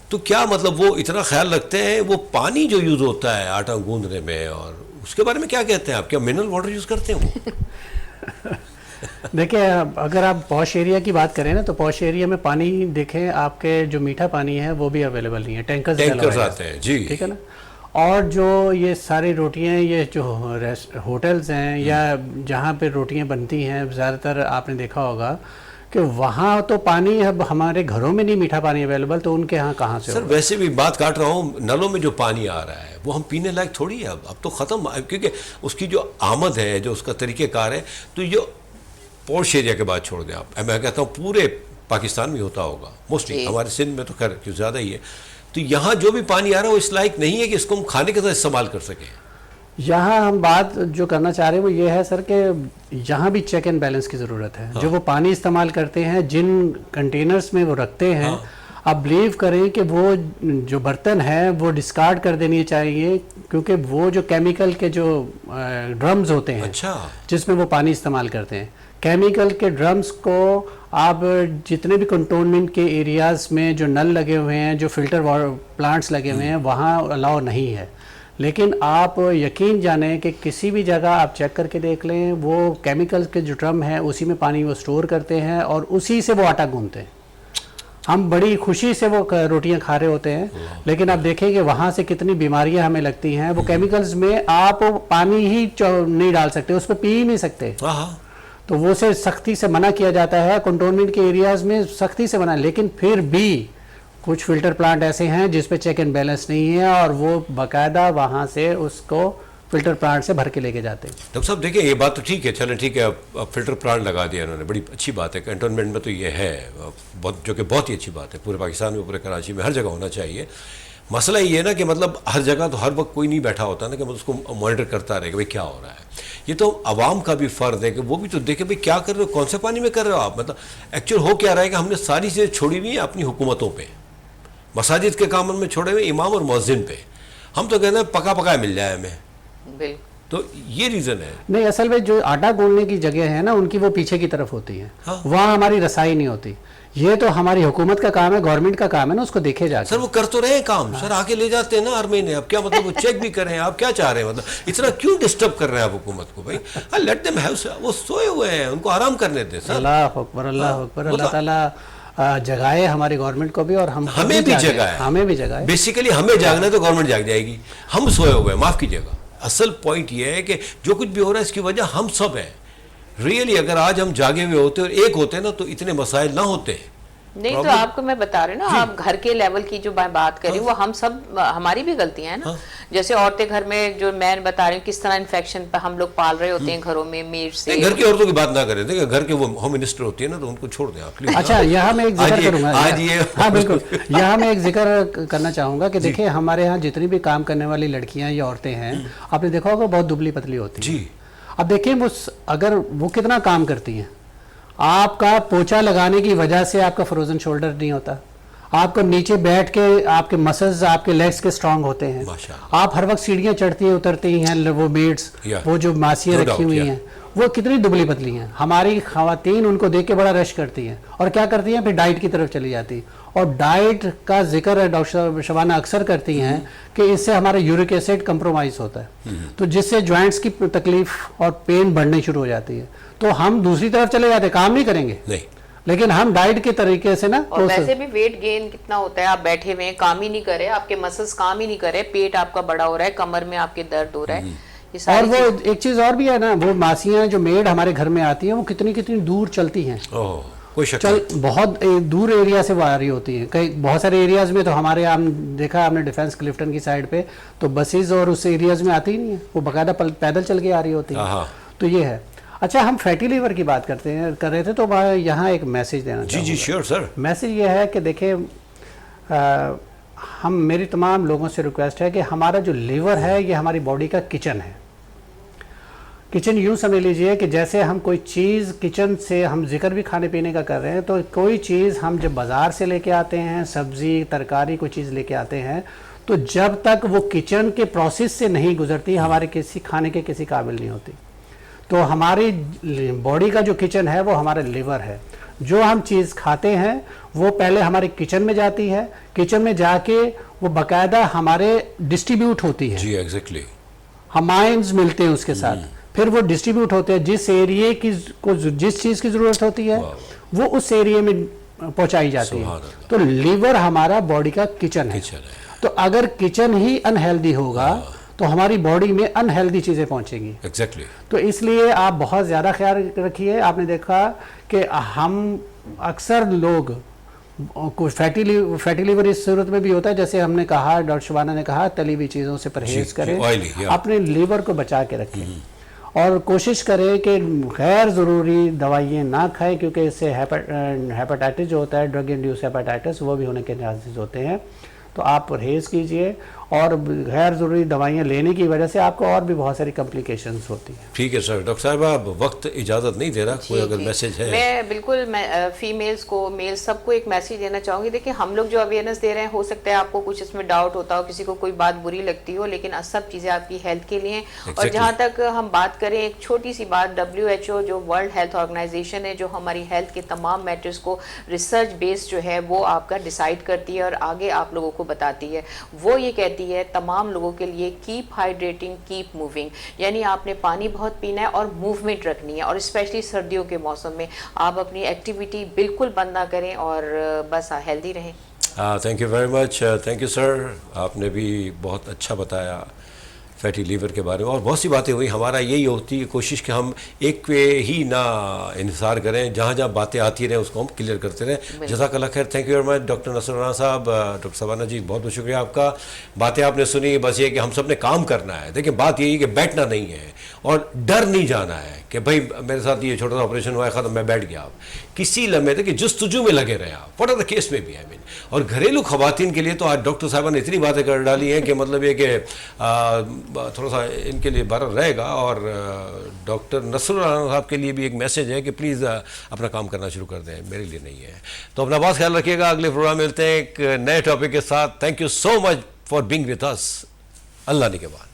S1: تو کیا مطلب وہ اتنا خیال رکھتے ہیں, وہ پانی جو یوز ہوتا ہے آٹا گوندنے میں, اور اس کے بارے میں کیا کہتے ہیں آپ, کیا منرل واٹر یوز کرتے ہیں وہ؟
S3: دیکھیں اگر آپ پوش ایریا کی بات کریں نا, تو پوش ایریا میں پانی دیکھیں آپ کے جو میٹھا پانی ہے وہ بھی اویلیبل نہیں ہے, ٹینکرز
S1: آتے ہیں جی,
S3: ٹھیک ہے نا. اور جو یہ ساری روٹیاں, یہ جو ہوٹلز ہیں یا جہاں پہ روٹیاں بنتی ہیں, زیادہ تر آپ نے دیکھا ہوگا کہ وہاں تو پانی اب ہمارے گھروں میں نہیں میٹھا پانی اویلیبل, تو ان کے ہاں کہاں سے؟
S1: سر ویسے بھی بات کاٹ رہا ہوں, نلوں میں جو پانی آ رہا ہے وہ ہم پینے لائق تھوڑی ہے اب تو ختم, کیونکہ اس کی جو آمد ہے, جو اس کا طریقہ کار ہے, تو یہ پوش ایریا کے بعد چھوڑ دیں آپ. میں کہتا ہوں پورے پاکستان میں ہوتا ہوگا موسٹلی, ہمارے سندھ میں تو خیر کچھ زیادہ ہی ہے, تو یہاں جو بھی پانی آ رہا ہے وہ اس لائق نہیں ہے کہ اس کو ہم کھانے کے ساتھ استعمال کر سکیں.
S3: یہاں ہم بات جو کرنا چاہ رہے ہیں وہ یہ ہے سر کہ یہاں بھی چیک اینڈ بیلنس کی ضرورت ہے. جو وہ پانی استعمال کرتے ہیں, جن کنٹینرز میں وہ رکھتے ہیں, آپ بلیو کریں کہ وہ جو برتن ہے وہ ڈسکارڈ کر دینی چاہیے, کیونکہ وہ جو کیمیکل کے جو ڈرمز ہوتے ہیں جس میں وہ پانی استعمال کرتے ہیں, کیمیکل کے ڈرمز کو آپ جتنے بھی کنٹونمنٹ کے ایریاز میں جو نل لگے ہوئے ہیں, جو فلٹر پلانٹس لگے ہوئے ہیں, وہاں الاؤ نہیں ہے. لیکن آپ یقین جانیں کہ کسی بھی جگہ آپ چیک کر کے دیکھ لیں, وہ کیمیکل کے جو ڈرم ہیں اسی میں پانی وہ سٹور کرتے ہیں اور اسی سے وہ آٹا گوندتے ہیں. ہم بڑی خوشی سے وہ روٹیاں کھا رہے ہوتے ہیں, لیکن آپ دیکھیں کہ وہاں سے کتنی بیماریاں ہمیں لگتی ہیں. وہ کیمیکلز میں آپ پانی ہی نہیں ڈال سکتے, اس پہ پی ہی نہیں سکتے, تو وہ سے سختی سے منع کیا جاتا ہے. کنٹونمنٹ کے ایریاز میں سختی سے منع, لیکن پھر بھی کچھ فلٹر پلانٹ ایسے ہیں جس پہ چیک اینڈ بیلنس نہیں ہے, اور وہ باقاعدہ وہاں سے اس کو فلٹر پلانٹ سے بھر کے لے کے جاتے ہیں.
S1: ڈاکٹر صاحب دیکھیں یہ بات تو ٹھیک ہے, چلیں ٹھیک ہے, فلٹر پلانٹ لگا دیا انہوں نے, بڑی اچھی بات ہے. کنٹونمنٹ میں تو یہ ہے جو کہ بہت ہی اچھی بات ہے, پورے پاکستان میں, پورے کراچی میں, ہر جگہ ہونا چاہیے. مسئلہ یہ ہے نا کہ مطلب ہر جگہ تو ہر وقت کوئی نہیں بیٹھا ہوتا نا کہ اس کو مانیٹر کرتا رہے کہ بھائی کیا ہو رہا ہے. یہ تو عوام کا بھی فرض ہے کہ وہ بھی تو دیکھے بھائی کیا کر رہے ہو, کون سے پانی میں کر رہے ہو آپ. مطلب ایکچوئل ہو کیا رہا ہے کہ ہم نے ساری چیزیں چھوڑی ہوئی ہیں اپنی حکومتوں پہ, مساجد کے کاموں میں چھوڑے ہوئے امام اور مؤذن پہ. ہم تو کہتے ہیں پکا پکا مل جائے ہمیں,
S2: بالکل,
S1: تو یہ ریزن ہے.
S3: نہیں, اصل میں جو آٹا گوندنے کی جگہ ہے نا ان کی وہ پیچھے کی طرف ہوتی ہے, وہاں ہماری رسائی نہیں ہوتی. یہ تو ہماری حکومت کا کام ہے, گورنمنٹ کا کام ہے نا, اس کو دیکھے جا.
S1: سر وہ کر تو رہے ہیں کام, سر آ کے لے جاتے ہیں نا ہر مہینے. اب کیا مطلب وہ چیک بھی کریں, آپ کیا چاہ رہے ہیں, مطلب اتنا کیوں ڈسٹرب کر رہے ہیں آپ حکومت کو؟ بھائی لیٹ دیم ہیو, وہ سوئے ہوئے ہیں, ان کو آرام کرنے دیں. سر
S3: اللہ اکبر, اللہ اکبر, اللہ تعالیٰ جگائے ہماری گورنمنٹ کو بھی, اور
S1: ہمیں بھی جگائے,
S3: ہمیں بھی جگائے.
S1: بیسیکلی ہمیں جاگنا ہے تو گورنمنٹ جاگ جائے گی, ہم سوئے ہوئے ہیں, معاف کیجیے گا. اصل پوائنٹ یہ ہے کہ جو کچھ بھی ہو رہا ہے اس کی وجہ ہم سب ہیں. ریئلی اگر آج ہم جاگے ہوئے ہوتے اور ایک ہوتے نا تو اتنے مسائل نہ ہوتے.
S2: نہیں تو آپ کو میں بتا رہی ہوں نا, آپ گھر کے لیول کی جو بات کریں وہ ہم سب, ہماری بھی غلطیاں ہیں نا. جیسے عورتیں گھر میں, جو میں بتا رہی ہوں کس طرح انفیکشن پہ ہم لوگ پال رہے ہوتے ہیں گھروں میں میٹ سے.
S1: گھر کی عورتوں کی بات نہ کریں, دیکھیں گھر کے وہ ہوم منسٹر ہوتی ہے نا, تو ان کو چھوڑ دیں آپ.
S3: اچھا, یہاں میں ایک ذکر کروں گا, ہاں بالکل, یہاں میں ایک ذکر کرنا چاہوں گا کہ دیکھیں ہمارے ہاں جتنی بھی کام کرنے والی لڑکیاں یا عورتیں ہیں, آپ نے دیکھا ہوگا بہت دبلی پتلی ہوتی ہیں. اب دیکھیں وہ اگر وہ کتنا کام کرتی ہیں, آپ کا پوچھا لگانے کی وجہ سے آپ کا فروزن شولڈر نہیں ہوتا, آپ کو نیچے بیٹھ کے آپ کے مسلز, آپ کے لیگز کے سٹرانگ ہوتے ہیں. آپ ہر وقت سیڑھیاں چڑھتی ہیں اترتی ہیں, وہ میڈس, وہ جو ماسیاں رکھی ہوئی ہیں, وہ کتنی دبلی پتلی ہیں. ہماری خواتین ان کو دیکھ کے بڑا رش کرتی ہیں, اور کیا کرتی ہیں, پھر ڈائٹ کی طرف چلی جاتی ہیں. اور ڈائٹ کا ذکر ڈاکٹر شبانہ اکثر کرتی ہیں کہ اس سے ہمارا یورک ایسڈ کمپرومائز ہوتا ہے, تو جس سے جوائنٹس کی تکلیف اور پین بڑھنے شروع ہو جاتی ہے. تو ہم دوسری طرف چلے جاتے, کام نہیں کریں گے, لیکن ہم ڈائٹ کے طریقے سے نا.
S2: اور ویسے بھی ویٹ گین کتنا ہوتا ہے, آپ بیٹھے ہوئے ہیں, کام ہی نہیں کرے, آپ کے مسلز کام ہی نہیں کرے, پیٹ آپ کا بڑا ہو رہا ہے, کمر میں آپ کے درد ہو رہا ہے, یہ
S3: اور
S2: ساری
S3: وہ ایک چیز اور بھی ہے نا, وہ ماسیاں جو میڈ ہمارے گھر میں آتی ہیں وہ کتنی کتنی دور چلتی ہیں,
S1: کوئی شک
S3: چل بہت دور ایریا سے وہ آ رہی ہوتی ہیں. کئی بہت سارے ایریاز میں تو ہمارے ہم دیکھا آپ نے ڈیفینس کلفٹن کی سائڈ پہ تو بسیز اور اس ایریاز میں آتی ہی نہیں ہیں, وہ باقاعدہ پیدل چل کے آ رہی ہوتی ہیں. تو یہ ہے. اچھا, ہم فیٹی لیور کی بات کر رہے تھے, تو یہاں ایک میسج دینا چاہوں گا.
S1: جی شیور سر.
S3: میسج یہ ہے کہ دیکھیں, میری تمام لوگوں سے ریکویسٹ ہے کہ ہمارا جو لیور ہے یہ ہماری باڈی کا کچن ہے. کچن یوں سمجھ لیجئے کہ جیسے ہم کوئی چیز کچن سے, ہم ذکر بھی کھانے پینے کا کر رہے ہیں, تو کوئی چیز ہم جب بازار سے لے کے آتے ہیں, سبزی ترکاری کوئی چیز لے کے آتے ہیں, تو جب تک وہ کچن کے پروسیس سے نہیں گزرتی ہمارے کسی کھانے کے کسی قابل نہیں ہوتی. تو ہماری باڈی کا جو کچن ہے وہ ہمارا لیور ہے. جو ہم چیز کھاتے ہیں وہ پہلے ہمارے کچن میں جاتی ہے, کچن میں جا کے وہ باقاعدہ ہمارے ڈسٹریبیوٹ ہوتی ہے.
S1: جی ایگزیکٹلی.
S3: ہمائنز ملتے ہیں اس کے ساتھ, پھر وہ ڈسٹریبیوٹ ہوتے ہیں. جس ایریے کی کو جس چیز کی ضرورت ہوتی ہے وہ اس ایریے میں پہنچائی جاتی ہے. تو لیور ہمارا باڈی کا کچن ہے. تو اگر کچن ہی انہیلدی ہوگا تو ہماری باڈی میں انہیلدی چیزیں پہنچیں گی.
S1: ایگزیکٹلی.
S3: تو اس لیے آپ بہت زیادہ خیال رکھیے. آپ نے دیکھا کہ ہم اکثر لوگ فیٹی لیور اس صورت میں بھی ہوتا ہے, جیسے ہم نے کہا, ڈاکٹر شبانہ نے کہا, تلی ہوئی چیزوں سے پرہیز کریں, اپنے لیور کو بچا کے رکھیں, اور کوشش کریں کہ غیر ضروری دوائیں نہ کھائیں, کیونکہ اس سے ہیپاٹائٹس جو ہوتا ہے, ڈرگ انڈیوس ہیپاٹائٹس, وہ بھی ہونے کے چانسز ہوتے ہیں. تو آپ پرہیز کیجئے, اور غیر ضروری دوائیں لینے کی وجہ سے آپ کو اور بھی بہت ساری کمپلیکیشنز ہوتی ہیں.
S1: ٹھیک ہے سر. ڈاکٹر صاحبہ, اب وقت اجازت نہیں دے رہا, کوئی اگر میسج ہے.
S2: میں بالکل فیمیلز کو, میل سب کو ایک میسج دینا چاہوں گی. دیکھیں, ہم لوگ جو اویئرنیس دے رہے ہیں, ہو سکتا ہے آپ کو کچھ اس میں ڈاؤٹ ہوتا ہو, کسی کو کوئی بات بری لگتی ہو, لیکن سب چیزیں آپ کی ہیلتھ کے لیے ہیں. اور جہاں تک ہم بات کریں, ایک چھوٹی سی بات, WHO جو ورلڈ ہیلتھ آرگنائزیشن ہے, جو ہماری ہیلتھ کے تمام میٹرز کو ریسرچ بیس جو ہے وہ آپ کا ڈیسائیڈ کرتی ہے اور آگے آپ لوگوں کو بتاتی ہے. وہ یہ کہتی ہے تمام لوگوں کے لیے, کیپ ہائیڈریٹنگ, کیپ موونگ, یعنی آپ نے پانی بہت پینا ہے اور موومنٹ رکھنی ہے. اور اسپیشلی سردیوں کے موسم میں آپ اپنی ایکٹیویٹی بالکل بند نہ کریں, اور بس ہیلدی رہیں.
S1: Thank you very much. Thank you sir. آپ نے بھی بہت اچھا بتایا فیٹی لیور کے بارے میں, اور بہت سی باتیں ہوئی. ہمارا یہی ہوتی ہے کوشش کہ ہم ایک پہ ہی نہ انحصار کریں, جہاں جہاں باتیں آتی رہیں اس کو ہم کلیئر کرتے رہیں. جزاک اللہ خیر. Thank you very much doctor Nasr Rana sahab. Doctor Shabana جی, بہت بہت شکریہ آپ کا. باتیں آپ نے سنی, بس یہ کہ ہم سب نے کام کرنا ہے. دیکھیں, بات یہی کہ بیٹھنا نہیں ہے اور ڈر نہیں جانا ہے کہ بھائی میرے ساتھ یہ چھوٹا سا آپریشن ہوا ہے, ختم, میں بیٹھ گیا. آپ کسی لمحے تک جستجو میں لگے رہے آپ, واٹ آر دا کیس میں بھی. اور گھریلو خواتین کے لیے تو آج ڈاکٹر صاحبہ نے اتنی باتیں کر ڈالی ہیں کہ مطلب یہ کہ تھوڑا سا ان کے لیے بھر رہے گا. اور ڈاکٹر نصر رانا صاحب کے لیے بھی ایک میسج ہے کہ پلیز اپنا کام کرنا شروع کر دیں, میرے لیے نہیں ہے. تو اپنا بات خیال رکھیے گا. اگلے پروگرام ملتے ہیں ایک نئے ٹاپک کے ساتھ. Thank you so much for being with us. اللہ نگہبان.